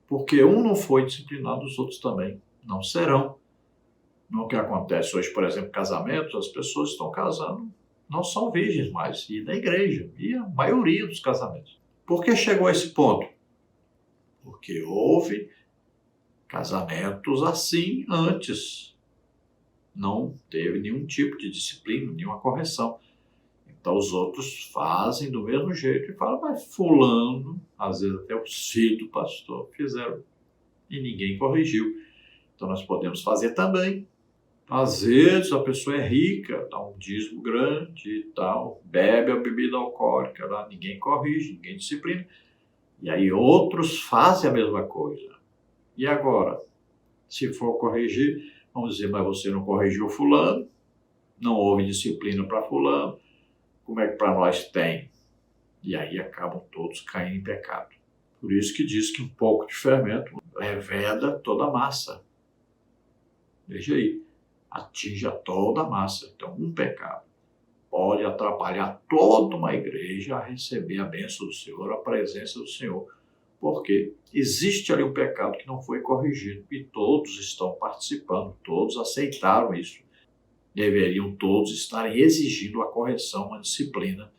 Porque um não foi disciplinado, os outros também não serão. No que acontece hoje, por exemplo, casamentos, as pessoas estão casando, não são virgens mais, e na igreja, e a maioria dos casamentos. Por que chegou a esse ponto? Porque houve casamentos assim antes. Não teve nenhum tipo de disciplina, nenhuma correção. Então os outros fazem do mesmo jeito e falam, mas fulano, às vezes até os filhos do pastor fizeram e ninguém corrigiu. Então nós podemos fazer também. Às vezes a pessoa é rica, dá um dízimo grande e tal, bebe a bebida alcoólica, lá ninguém corrige, ninguém disciplina. E aí outros fazem a mesma coisa. E agora, se for corrigir, vamos dizer, mas você não corrigiu fulano, não houve disciplina para fulano, como é que para nós tem? E aí acabam todos caindo em pecado. Por isso que diz que um pouco de fermento leveda toda a massa. Veja aí, atinge a toda a massa. Então, um pecado pode atrapalhar toda uma igreja a receber a bênção do Senhor, a presença do Senhor. Porque existe ali um pecado que não foi corrigido e todos estão participando, todos aceitaram isso. Deveriam todos estarem exigindo a correção, a disciplina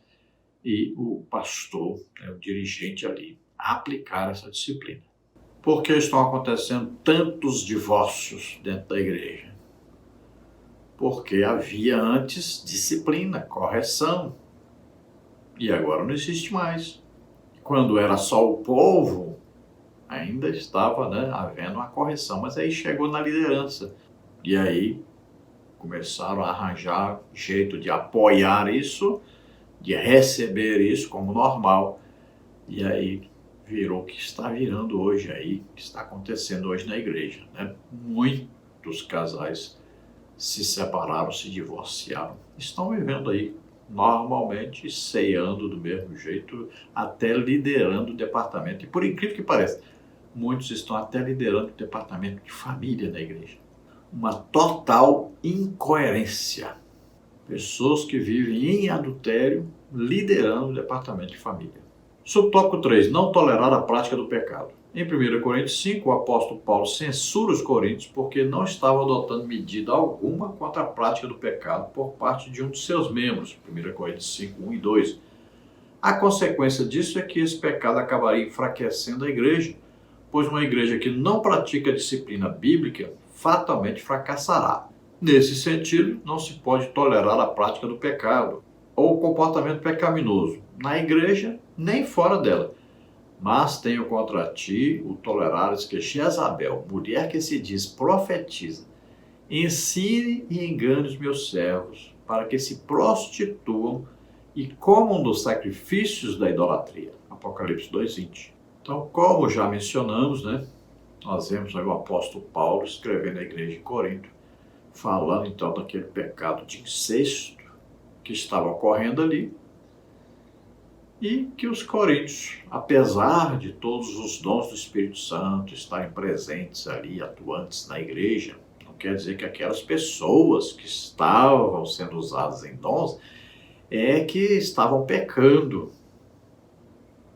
e o pastor, o dirigente ali, aplicar essa disciplina. Por que estão acontecendo tantos divórcios dentro da igreja? Porque havia antes disciplina, correção e agora não existe mais. Quando era só o povo, ainda estava havendo uma correção, mas aí chegou na liderança. E aí começaram a arranjar jeito de apoiar isso, de receber isso como normal. E aí virou o que está virando hoje aí, que está acontecendo hoje na igreja. Muitos casais se separaram, se divorciaram, estão vivendo aí normalmente, ceando do mesmo jeito, até liderando o departamento. E por incrível que pareça, muitos estão até liderando o departamento de família da igreja. Uma total incoerência. Pessoas que vivem em adultério liderando o departamento de família. Subtópico 3. Não tolerar a prática do pecado. Em 1 Coríntios 5, o apóstolo Paulo censura os coríntios porque não estavam adotando medida alguma contra a prática do pecado por parte de um de seus membros. 1 Coríntios 5, 1 e 2. A consequência disso é que esse pecado acabaria enfraquecendo a igreja, pois uma igreja que não pratica a disciplina bíblica fatalmente fracassará. Nesse sentido, não se pode tolerar a prática do pecado ou o comportamento pecaminoso na igreja nem fora dela. Mas tenho contra ti o tolerares que Jezabel, mulher que se diz profetiza, ensine e engane os meus servos para que se prostituam e comam dos sacrifícios da idolatria. Apocalipse 2:20. Então, como já mencionamos, nós vemos aí o apóstolo Paulo escrevendo à igreja de Corinto, falando então daquele pecado de incesto que estava ocorrendo ali. E que os coríntios, apesar de todos os dons do Espírito Santo estarem presentes ali, atuantes na igreja, não quer dizer que aquelas pessoas que estavam sendo usadas em dons é que estavam pecando.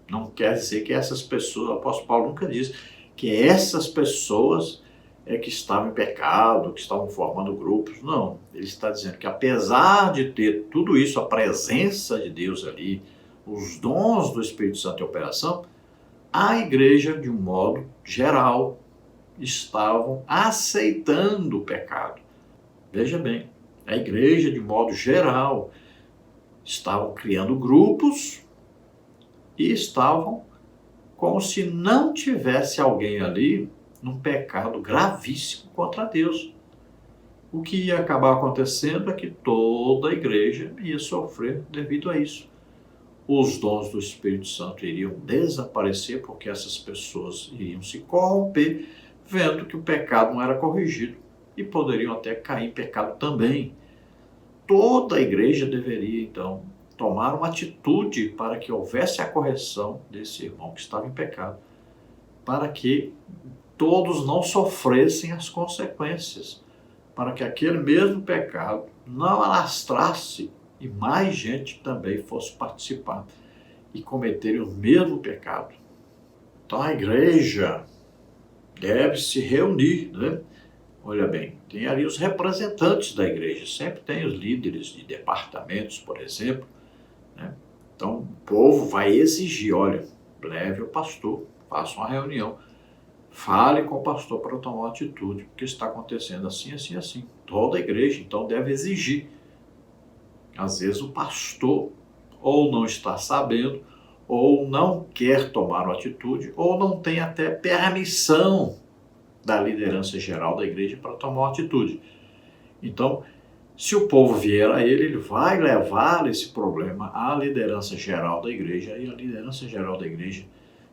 Não quer dizer que essas pessoas, o apóstolo Paulo nunca diz que essas pessoas é que estavam em pecado, que estavam formando grupos. Não, ele está dizendo que apesar de ter tudo isso, a presença de Deus ali, os dons do Espírito Santo em operação, a igreja, de um modo geral, estavam aceitando o pecado. Veja bem, a igreja, de modo geral, estavam criando grupos e estavam como se não tivesse alguém ali num pecado gravíssimo contra Deus. O que ia acabar acontecendo é que toda a igreja ia sofrer devido a isso. Os dons do Espírito Santo iriam desaparecer porque essas pessoas iriam se corromper, vendo que o pecado não era corrigido e poderiam até cair em pecado também. Toda a igreja deveria, então, tomar uma atitude para que houvesse a correção desse irmão que estava em pecado, para que todos não sofressem as consequências, para que aquele mesmo pecado não alastrasse e mais gente também fosse participar e cometerem o mesmo pecado. Então a igreja deve se reunir, né? Olha bem, tem ali os representantes da igreja, sempre tem os líderes de departamentos, por exemplo, né? Então o povo vai exigir, olha, leve o pastor, faça uma reunião, fale com o pastor para tomar uma atitude, porque está acontecendo assim, assim, assim. Toda a igreja, então, deve exigir. Às vezes o pastor ou não está sabendo, ou não quer tomar uma atitude, ou não tem até permissão da liderança geral da igreja para tomar uma atitude. Então, se o povo vier a ele, ele vai levar esse problema à liderança geral da igreja, e a liderança geral da igreja,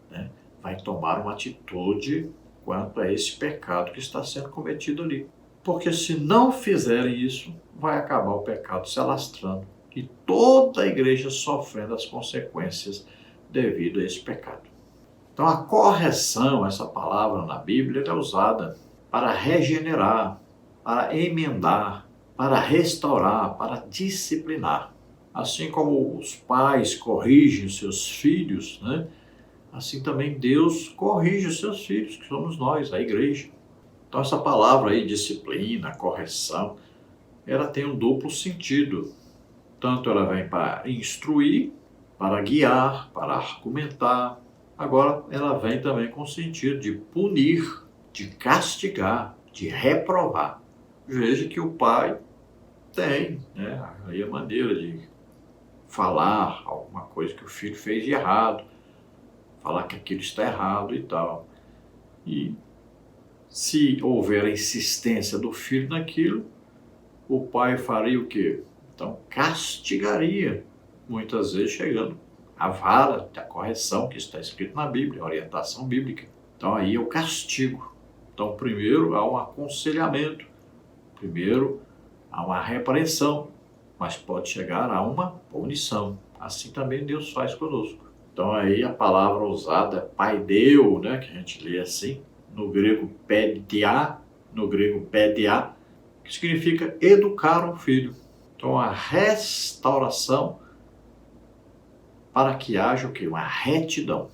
né, vai tomar uma atitude quanto a esse pecado que está sendo cometido ali. Porque se não fizerem isso, vai acabar o pecado se alastrando e toda a igreja sofrendo as consequências devido a esse pecado. Então a correção, essa palavra na Bíblia, é usada para regenerar, para emendar, para restaurar, para disciplinar. Assim como os pais corrigem os seus filhos, né? Assim também Deus corrige os seus filhos, que somos nós, a igreja. Então essa palavra aí, disciplina, correção, ela tem um duplo sentido. Tanto ela vem para instruir, para guiar, para argumentar. Agora ela vem também com o sentido de punir, de castigar, de reprovar. Veja que o pai tem, né, aí a maneira de falar alguma coisa que o filho fez de errado, falar que aquilo está errado e tal. E se houver a insistência do filho naquilo, o pai faria o quê? Então, castigaria, muitas vezes chegando à vara da correção que está escrito na Bíblia, a orientação bíblica. Então, aí é o castigo. Então, primeiro há um aconselhamento, primeiro há uma repreensão, mas pode chegar a uma punição. Assim também Deus faz conosco. Então aí a palavra usada é paideu, né, que a gente lê assim, no grego pedia, que significa educar um filho. Então a restauração para que haja o quê? Uma retidão.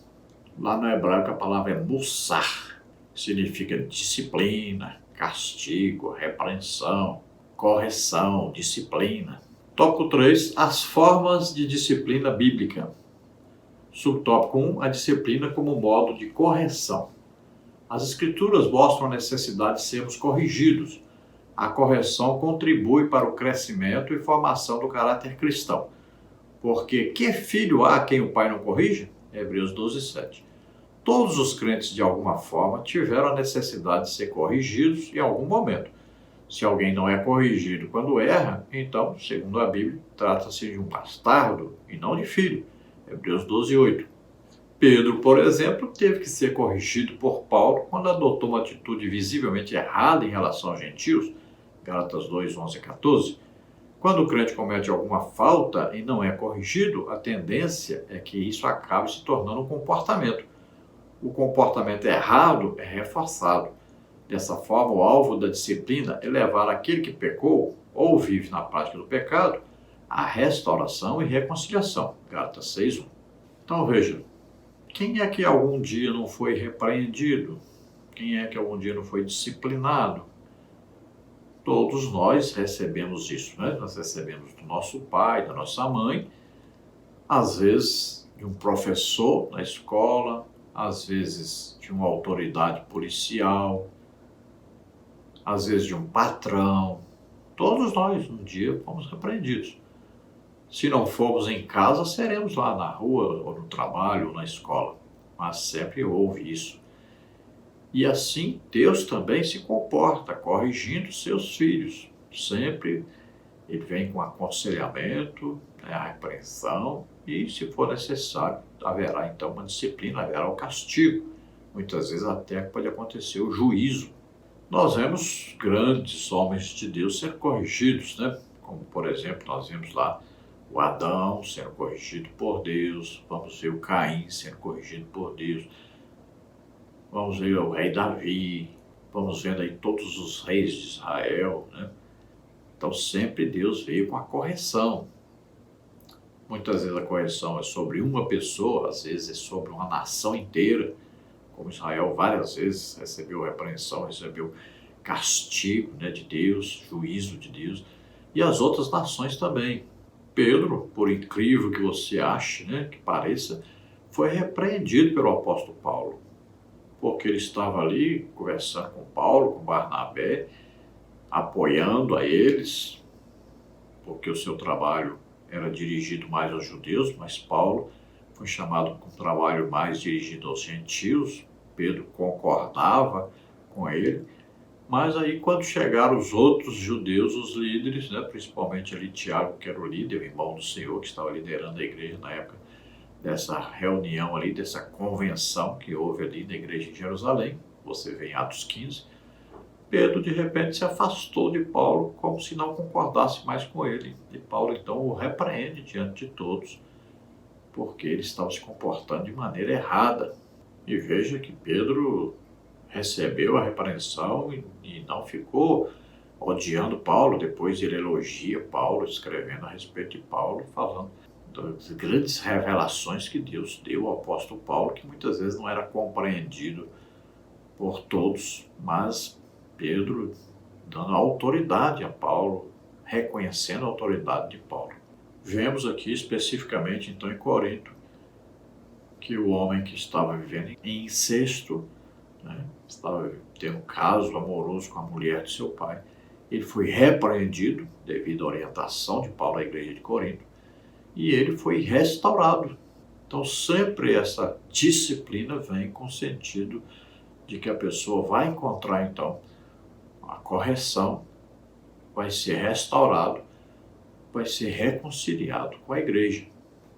Lá no hebraico a palavra é mussar, que significa disciplina, castigo, repreensão, correção, disciplina. Tópico 3, as formas de disciplina bíblica. Subtópico 1, a disciplina como modo de correção. As Escrituras mostram a necessidade de sermos corrigidos. A correção contribui para o crescimento e formação do caráter cristão. Porque que filho há quem o pai não corrija? Hebreus 12:7. Todos os crentes, de alguma forma, tiveram a necessidade de ser corrigidos em algum momento. Se alguém não é corrigido quando erra, então, segundo a Bíblia, trata-se de um bastardo e não de filho. Hebreus 12:8. Pedro, por exemplo, teve que ser corrigido por Paulo quando adotou uma atitude visivelmente errada em relação aos gentios, Gálatas 2:11 a 14, Quando o crente comete alguma falta e não é corrigido, a tendência é que isso acabe se tornando um comportamento. O comportamento errado é reforçado. Dessa forma, o alvo da disciplina é levar aquele que pecou ou vive na prática do pecado à restauração e reconciliação. Gálatas 6:1. Então veja, quem é que algum dia não foi repreendido? Quem é que algum dia não foi disciplinado? Todos nós recebemos isso, né? Nós recebemos do nosso pai, da nossa mãe, às vezes de um professor na escola, às vezes de uma autoridade policial, às vezes de um patrão. Todos nós, um dia, fomos repreendidos. Se não formos em casa, seremos lá na rua, ou no trabalho, ou na escola. Mas sempre houve isso. E assim, Deus também se comporta, corrigindo seus filhos. Sempre ele vem com aconselhamento, a repreensão, e se for necessário, haverá então uma disciplina, haverá o castigo. Muitas vezes até pode acontecer o juízo. Nós vemos grandes homens de Deus ser corrigidos, né? Como, por exemplo, nós vimos lá o Adão sendo corrigido por Deus, vamos ver o Caim sendo corrigido por Deus, vamos ver o rei Davi, vamos vendo aí todos os reis de Israel, né? Então sempre Deus veio com a correção. Muitas vezes a correção é sobre uma pessoa, às vezes é sobre uma nação inteira, como Israel várias vezes recebeu repreensão, recebeu castigo, né, de Deus, juízo de Deus, e as outras nações também. Pedro, por incrível que você ache, né, que pareça, foi repreendido pelo apóstolo Paulo, porque ele estava ali conversando com Paulo, com Barnabé, apoiando a eles, porque o seu trabalho era dirigido mais aos judeus, mas Paulo foi chamado com um trabalho mais dirigido aos gentios. Pedro concordava com ele, mas aí quando chegaram os outros judeus, os líderes, né, principalmente ali Tiago, que era o líder, o irmão do Senhor, que estava liderando a igreja na época dessa reunião ali, dessa convenção que houve ali na igreja em Jerusalém, você vê em Atos 15, Pedro de repente se afastou de Paulo como se não concordasse mais com ele. E Paulo então o repreende diante de todos, porque ele estava se comportando de maneira errada. E veja que Pedro recebeu a repreensão e não ficou odiando Paulo. Depois ele elogia Paulo, escrevendo a respeito de Paulo, falando das grandes revelações que Deus deu ao apóstolo Paulo, que muitas vezes não era compreendido por todos, mas Pedro dando autoridade a Paulo, reconhecendo a autoridade de Paulo. Vemos aqui especificamente então em Corinto que o homem que estava vivendo em incesto, né, estava tendo um caso amoroso com a mulher de seu pai, ele foi repreendido devido à orientação de Paulo à igreja de Corinto e ele foi restaurado. Então sempre essa disciplina vem com o sentido de que a pessoa vai encontrar então a correção, vai ser restaurado, vai ser reconciliado com a igreja.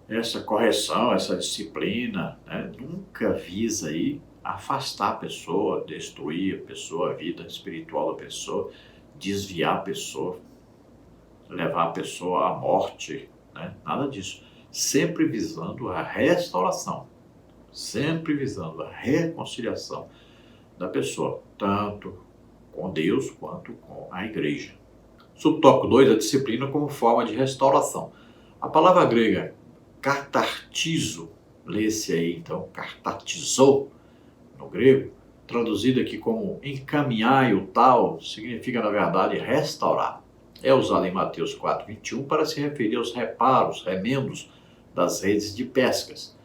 Essa correção, essa disciplina, né, nunca visa aí afastar a pessoa, destruir a pessoa, a vida espiritual da pessoa, desviar a pessoa, levar a pessoa à morte, né? Nada disso. Sempre visando a restauração, sempre visando a reconciliação da pessoa, tanto com Deus quanto com a igreja. Subtópico 2, a disciplina como forma de restauração. A palavra grega katartizo, lê-se aí então, kartatizou no grego, traduzido aqui como encaminhar o tal, significa na verdade restaurar. É usado em Mateus 4:21 para se referir aos reparos, remendos das redes de pescas.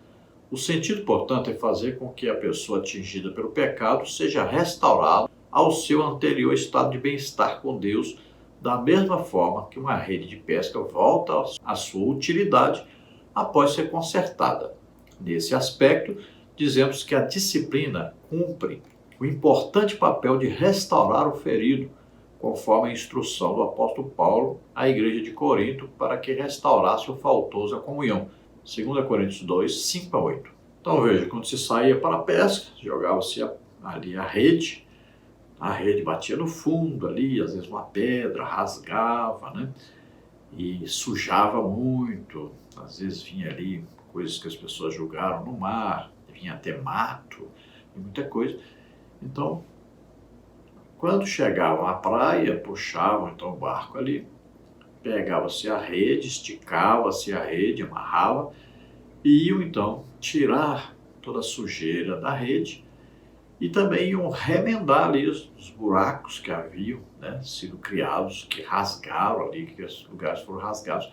O sentido, portanto, é fazer com que a pessoa atingida pelo pecado seja restaurada ao seu anterior estado de bem-estar com Deus, da mesma forma que uma rede de pesca volta à sua utilidade após ser consertada. Nesse aspecto, dizemos que a disciplina cumpre o importante papel de restaurar o ferido, conforme a instrução do apóstolo Paulo à igreja de Corinto para que restaurasse o faltoso à comunhão. 2 Coríntios 2, 5-8. Então veja, quando se saía para a pesca, jogava-se ali a rede batia no fundo ali, às vezes uma pedra, rasgava, né? e sujava muito. Às vezes vinha ali coisas que as pessoas jogaram no mar, vinha até mato e muita coisa. Então, quando chegavam à praia, puxavam então o barco ali, pegava-se a rede, esticava-se a rede, amarrava e iam então tirar toda a sujeira da rede e também iam remendar ali os buracos que haviam, né, sido criados, que rasgaram ali, que os lugares foram rasgados,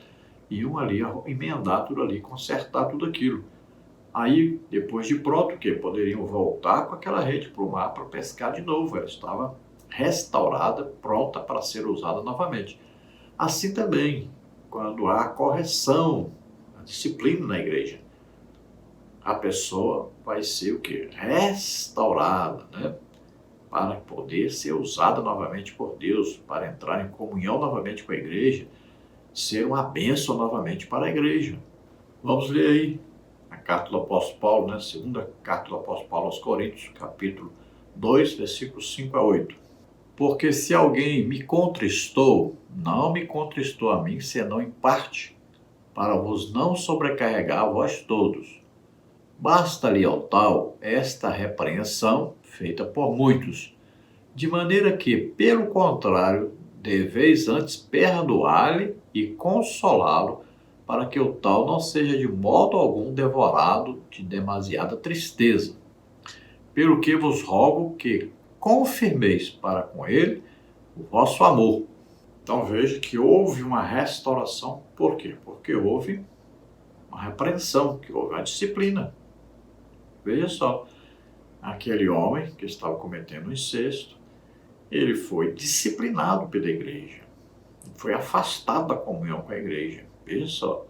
iam ali emendar tudo ali, consertar tudo aquilo. Aí, depois de pronto, que poderiam voltar com aquela rede para o mar para pescar de novo, ela estava restaurada, pronta para ser usada novamente. Assim também, quando há correção, a disciplina na igreja, a pessoa vai ser o quê? Restaurada, né? Para poder ser usada novamente por Deus, para entrar em comunhão novamente com a igreja, ser uma bênção novamente para a igreja. Vamos ler aí a carta do apóstolo Paulo, né? Segunda carta do apóstolo Paulo aos Coríntios, capítulo 2, versículos 5 a 8. Porque se alguém me contristou, não me contristou a mim, senão em parte, para vos não sobrecarregar a vós todos. Basta-lhe ao tal esta repreensão feita por muitos, de maneira que, pelo contrário, deveis antes perdoar-lhe e consolá-lo, para que o tal não seja de modo algum devorado de demasiada tristeza. Pelo que vos rogo que confirmeis para com ele o vosso amor. Então veja que houve uma restauração. Por quê? Porque houve uma repreensão, que houve uma disciplina. Veja só, aquele homem que estava cometendo incesto, ele foi disciplinado pela igreja, foi afastado da comunhão com a igreja. Veja só.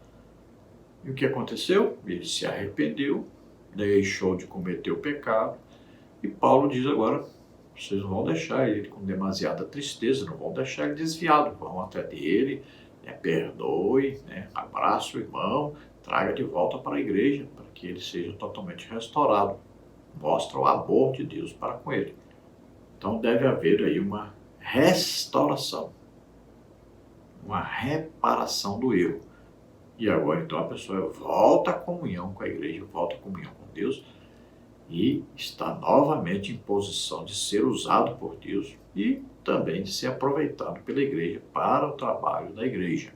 E o que aconteceu? Ele se arrependeu, deixou de cometer o pecado, e Paulo diz agora, vocês não vão deixar ele com demasiada tristeza, não vão deixar ele desviado, vão até dele, perdoe, abraça o irmão, traga de volta para a igreja, para que ele seja totalmente restaurado. Mostra o amor de Deus para com ele. Então deve haver aí uma restauração, uma reparação do erro. E agora então a pessoa volta à comunhão com a igreja, volta à comunhão com Deus e está novamente em posição de ser usado por Deus e também de ser aproveitado pela igreja para o trabalho da igreja.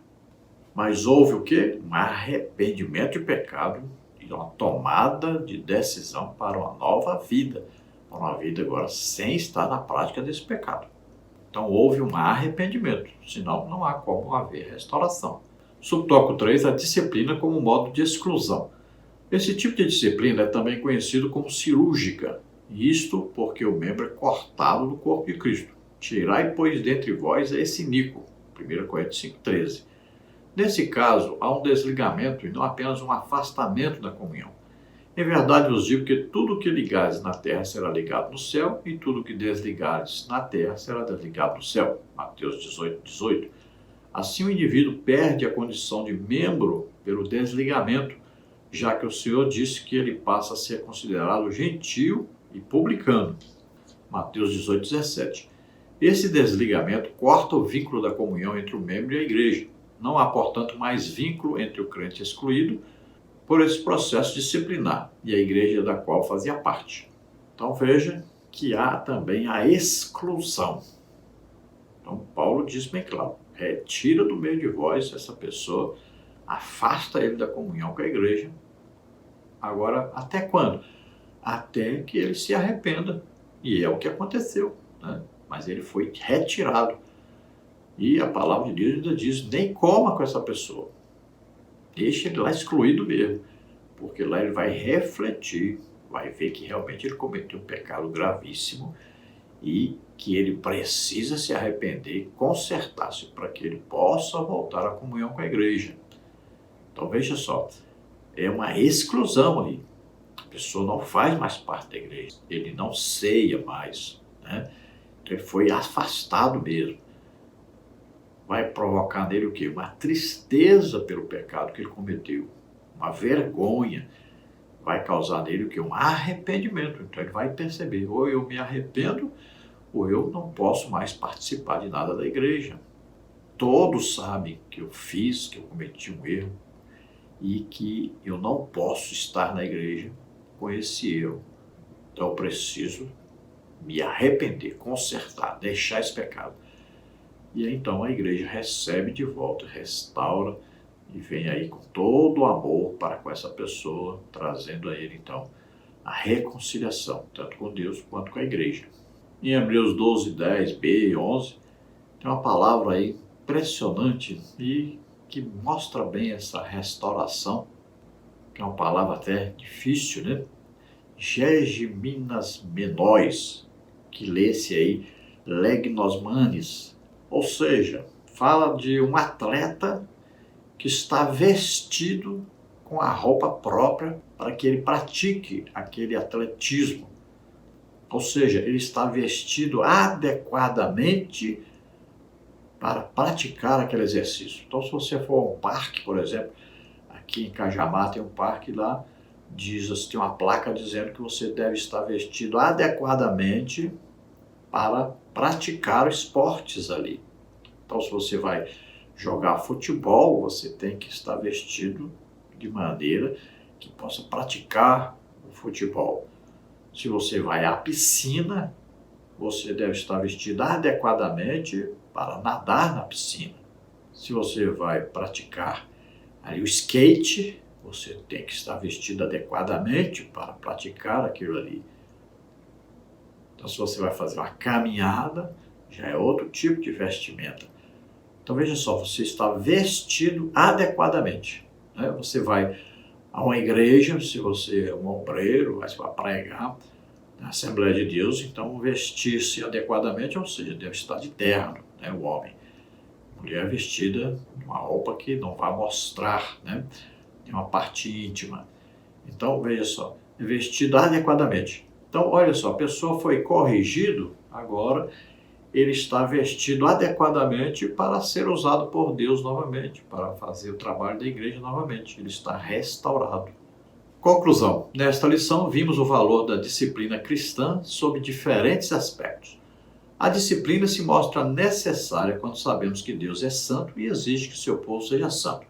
Mas houve o quê? Um arrependimento de pecado e uma tomada de decisão para uma nova vida, para uma vida agora sem estar na prática desse pecado. Então houve um arrependimento, senão não há como haver restauração. Subtópico 3, a disciplina como modo de exclusão. Esse tipo de disciplina é também conhecido como cirúrgica, isto porque o membro é cortado do corpo de Cristo. Tirai, pois, dentre vós esse iníquo. 1 Coríntios 5,13. Nesse caso, há um desligamento e não apenas um afastamento da comunhão. Em verdade vos digo que tudo que ligares na terra será ligado no céu, e tudo que desligares na terra será desligado no céu. Mateus 18:18. Assim o indivíduo perde a condição de membro pelo desligamento, já que o Senhor disse que ele passa a ser considerado gentio e publicano. Mateus 18:17. Esse desligamento corta o vínculo da comunhão entre o membro e a igreja. Não há, portanto, mais vínculo entre o crente excluído por esse processo disciplinar e a igreja da qual fazia parte. Então veja que há também a exclusão. Então Paulo diz bem claro, retira do meio de vós essa pessoa, afasta ele da comunhão com a igreja. Agora, até quando? Até que ele se arrependa. E é o que aconteceu, né? Mas ele foi retirado. E a palavra de Deus ainda diz, nem coma com essa pessoa. Deixa ele lá excluído mesmo. Porque lá ele vai refletir, vai ver que realmente ele cometeu um pecado gravíssimo e que ele precisa se arrepender e consertar-se para que ele possa voltar à comunhão com a igreja. Então veja só, é uma exclusão aí. A pessoa não faz mais parte da igreja, ele não ceia mais, né? Então ele foi afastado mesmo. Vai provocar nele o quê? Uma tristeza pelo pecado que ele cometeu, uma vergonha. Vai causar nele o quê? Um arrependimento. Então ele vai perceber, ou eu me arrependo, ou eu não posso mais participar de nada da igreja. todos sabem que eu fiz, que eu cometi um erro e que eu não posso estar na igreja com esse erro. Então eu preciso me arrepender, consertar, deixar esse pecado. E aí, então a igreja recebe de volta, restaura e vem aí com todo o amor para com essa pessoa, trazendo a ele então a reconciliação, tanto com Deus quanto com a igreja. Em Hebreus 12, 10, B e 11, tem uma palavra aí impressionante e que mostra bem essa restauração, que é uma palavra até difícil, né? Gegeminas menóis, que lê-se aí legnos manis, ou seja, fala de um atleta que está vestido com a roupa própria para que ele pratique aquele atletismo. Ou seja, ele está vestido adequadamente para praticar aquele exercício. Então, se você for a um parque, por exemplo, aqui em Cajamar tem um parque lá, tem uma placa dizendo que você deve estar vestido adequadamente para praticar esportes ali. Então, se você vai jogar futebol, você tem que estar vestido de maneira que possa praticar o futebol. Se você vai à piscina, você deve estar vestido adequadamente para nadar na piscina. Se você vai praticar ali o skate, você tem que estar vestido adequadamente para praticar aquilo ali. Então, se você vai fazer uma caminhada, já é outro tipo de vestimenta. Então, veja só, você está vestido adequadamente, né? Você vai a uma igreja, se você é um obreiro, vai pregar na Assembleia de Deus, então vestir-se adequadamente, ou seja, deve estar de terno, né, o homem. Mulher vestida uma roupa que não vai mostrar, né, uma parte íntima. Então, veja só, vestido adequadamente. Então, olha só, a pessoa foi corrigido, agora ele está vestido adequadamente para ser usado por Deus novamente, para fazer o trabalho da igreja novamente. Ele está restaurado. Conclusão. Nesta lição, vimos o valor da disciplina cristã sob diferentes aspectos. A disciplina se mostra necessária quando sabemos que Deus é santo e exige que seu povo seja santo.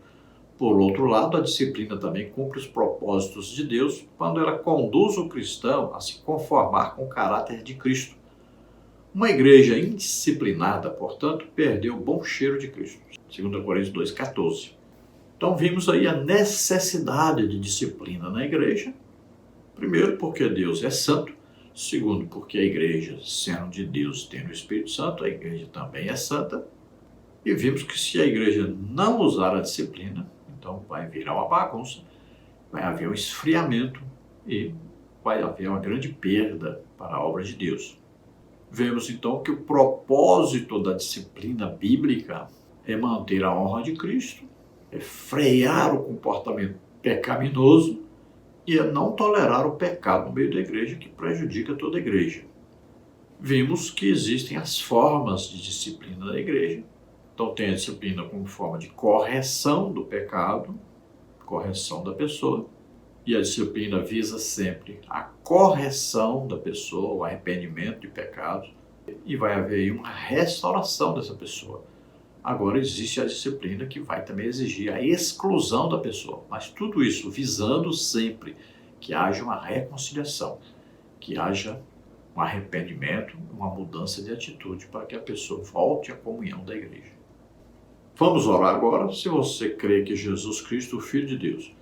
Por outro lado, a disciplina também cumpre os propósitos de Deus quando ela conduz o cristão a se conformar com o caráter de Cristo. Uma igreja indisciplinada, portanto, perdeu o bom cheiro de Cristo. 2 Coríntios 2,14. Então vimos aí a necessidade de disciplina na igreja. Primeiro, porque Deus é santo. Segundo, porque a igreja, sendo de Deus, tendo o Espírito Santo, a igreja também é santa. E vimos que se a igreja não usar a disciplina, então vai virar uma bagunça, vai haver um esfriamento e vai haver uma grande perda para a obra de Deus. Vemos então que o propósito da disciplina bíblica é manter a honra de Cristo, é frear o comportamento pecaminoso e é não tolerar o pecado no meio da igreja que prejudica toda a igreja. Vimos que existem as formas de disciplina da igreja. Então tem a disciplina como forma de correção do pecado, correção da pessoa. E a disciplina visa sempre a correção da pessoa, o arrependimento de pecados, e vai haver aí uma restauração dessa pessoa. Agora existe a disciplina que vai também exigir a exclusão da pessoa, mas tudo isso visando sempre que haja uma reconciliação, que haja um arrependimento, uma mudança de atitude para que a pessoa volte à comunhão da igreja. Vamos orar agora. Se você crê que Jesus Cristo, o Filho de Deus,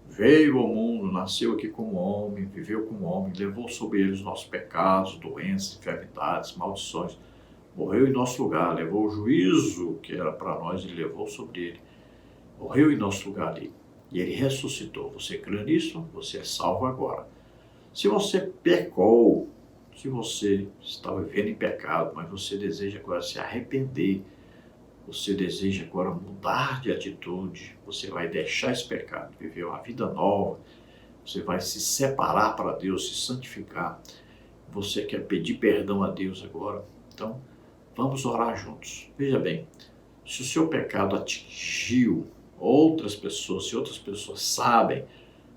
veio ao mundo, nasceu aqui como homem, viveu como homem, levou sobre ele os nossos pecados, doenças, enfermidades, maldições, morreu em nosso lugar, levou o juízo que era para nós e levou sobre ele. Morreu em nosso lugar ali e ele ressuscitou. Você crê nisso? Você é salvo agora. Se você pecou, se você está vivendo em pecado, mas você deseja agora se arrepender, você deseja agora mudar de atitude, você vai deixar esse pecado, viver uma vida nova, você vai se separar para Deus, se santificar, você quer pedir perdão a Deus agora, então vamos orar juntos. Veja bem, se o seu pecado atingiu outras pessoas, se outras pessoas sabem,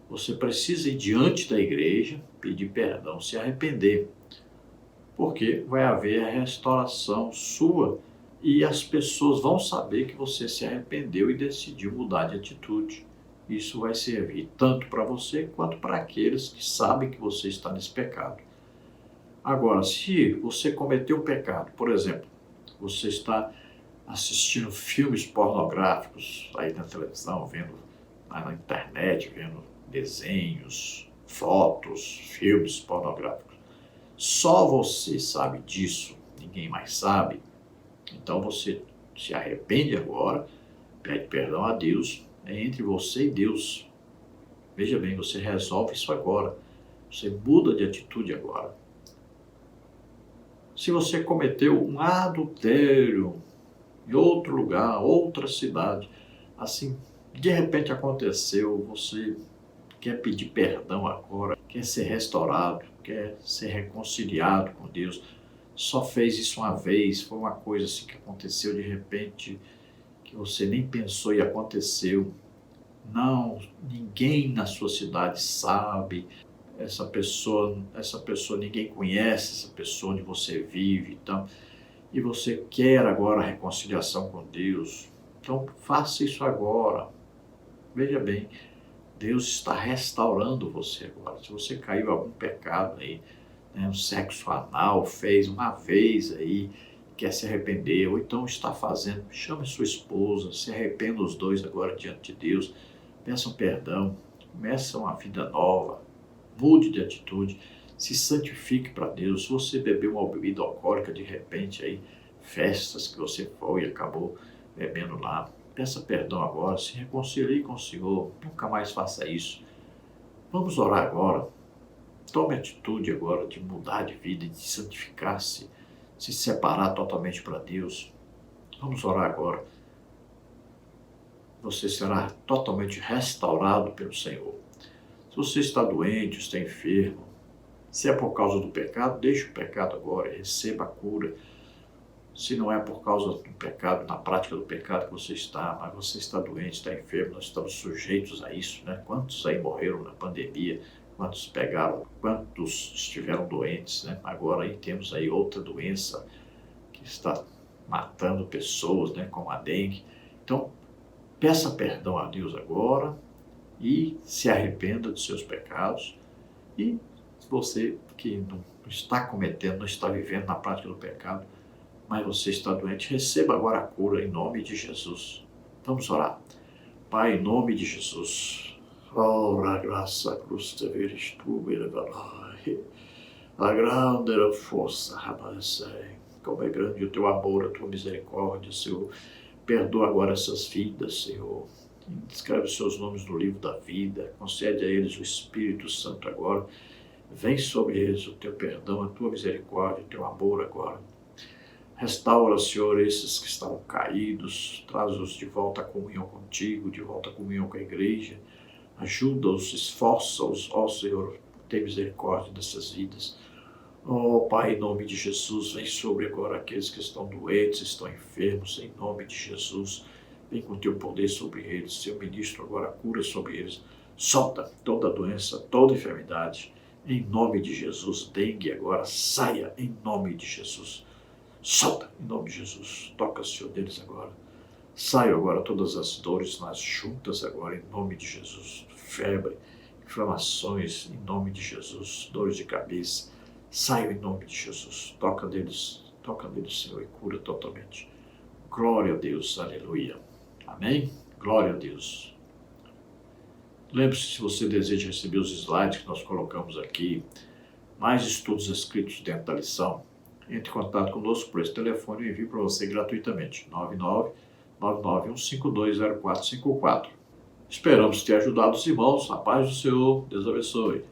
você precisa ir diante da igreja, pedir perdão, se arrepender, porque vai haver a restauração sua e as pessoas vão saber que você se arrependeu e decidiu mudar de atitude. Isso vai servir tanto para você quanto para aqueles que sabem que você está nesse pecado. Agora, se você cometeu um pecado, por exemplo, você está assistindo filmes pornográficos aí na televisão, vendo na internet, vendo desenhos, fotos, filmes pornográficos. Só você sabe disso, ninguém mais sabe. Então você se arrepende agora, pede perdão a Deus, é entre você e Deus. Veja bem, você resolve isso agora. Você muda de atitude agora. Se você cometeu um adultério em outro lugar, outra cidade, assim, de repente aconteceu, você quer pedir perdão agora, quer ser restaurado, quer ser reconciliado com Deus, só fez isso uma vez, foi uma coisa assim que aconteceu de repente, que você nem pensou e aconteceu. Não, ninguém na sua cidade sabe, essa pessoa ninguém conhece essa pessoa onde você vive, então, e você quer agora a reconciliação com Deus, então faça isso agora. Veja bem, Deus está restaurando você agora. Se você caiu em algum pecado aí, né, um sexo anal, fez uma vez aí, quer se arrepender, ou então está fazendo, chame sua esposa, se arrependa os dois agora diante de Deus, peçam perdão, comece uma vida nova, mude de atitude, se santifique para Deus. Se você bebeu uma bebida alcoólica de repente aí, festas que você foi e acabou bebendo lá, peça perdão agora, se reconcilie com o Senhor, nunca mais faça isso. Vamos orar agora. Tome atitude agora de mudar de vida, de santificar-se, se separar totalmente para Deus. Vamos orar agora. Você será totalmente restaurado pelo Senhor. Se você está doente, está enfermo, se é por causa do pecado, deixe o pecado agora e receba a cura. Se não é por causa do pecado, na prática do pecado que você está, mas você está doente, está enfermo, nós estamos sujeitos a isso, né? Quantos aí morreram na pandemia, quantos pegaram, quantos estiveram doentes, né? Agora aí temos aí outra doença que está matando pessoas, né? Como a dengue. Então, peça perdão a Deus agora e se arrependa dos seus pecados. E você que não está cometendo, não está vivendo na prática do pecado, mas você está doente, receba agora a cura em nome de Jesus. Vamos orar. Pai, em nome de Jesus. Ora, graça, cruz te veres tu, a grande era força, rapaz, como é grande o teu amor, a tua misericórdia, Senhor. Perdoa agora essas vidas, Senhor. Escreve os seus nomes no livro da vida, concede a eles o Espírito Santo agora. Vem sobre eles o teu perdão, a tua misericórdia, o teu amor agora. Restaura, Senhor, esses que estavam caídos, traz-os de volta à comunhão contigo, de volta à comunhão com a igreja. Ajuda-os, esforça-os, ó Senhor, tem misericórdia dessas vidas. Ó Pai, em nome de Jesus, vem sobre agora aqueles que estão doentes, estão enfermos, em nome de Jesus. Vem com teu poder sobre eles, Seu ministro agora cura sobre eles. Solta toda doença, toda enfermidade, em nome de Jesus. Dengue agora, saia em nome de Jesus. Solta em nome de Jesus. Toca, Senhor, deles agora. Saia agora todas as dores nas juntas agora, em nome de Jesus. Febre, inflamações, em nome de Jesus. Dores de cabeça, saiam em nome de Jesus. Toca deles, Senhor, e cura totalmente. Glória a Deus, aleluia. Amém? Glória a Deus. Lembre-se, se você deseja receber os slides que nós colocamos aqui, mais estudos escritos dentro da lição, entre em contato conosco por esse telefone e envie para você gratuitamente, 99991520454. Esperamos ter ajudado os irmãos. A paz do Senhor. Deus abençoe.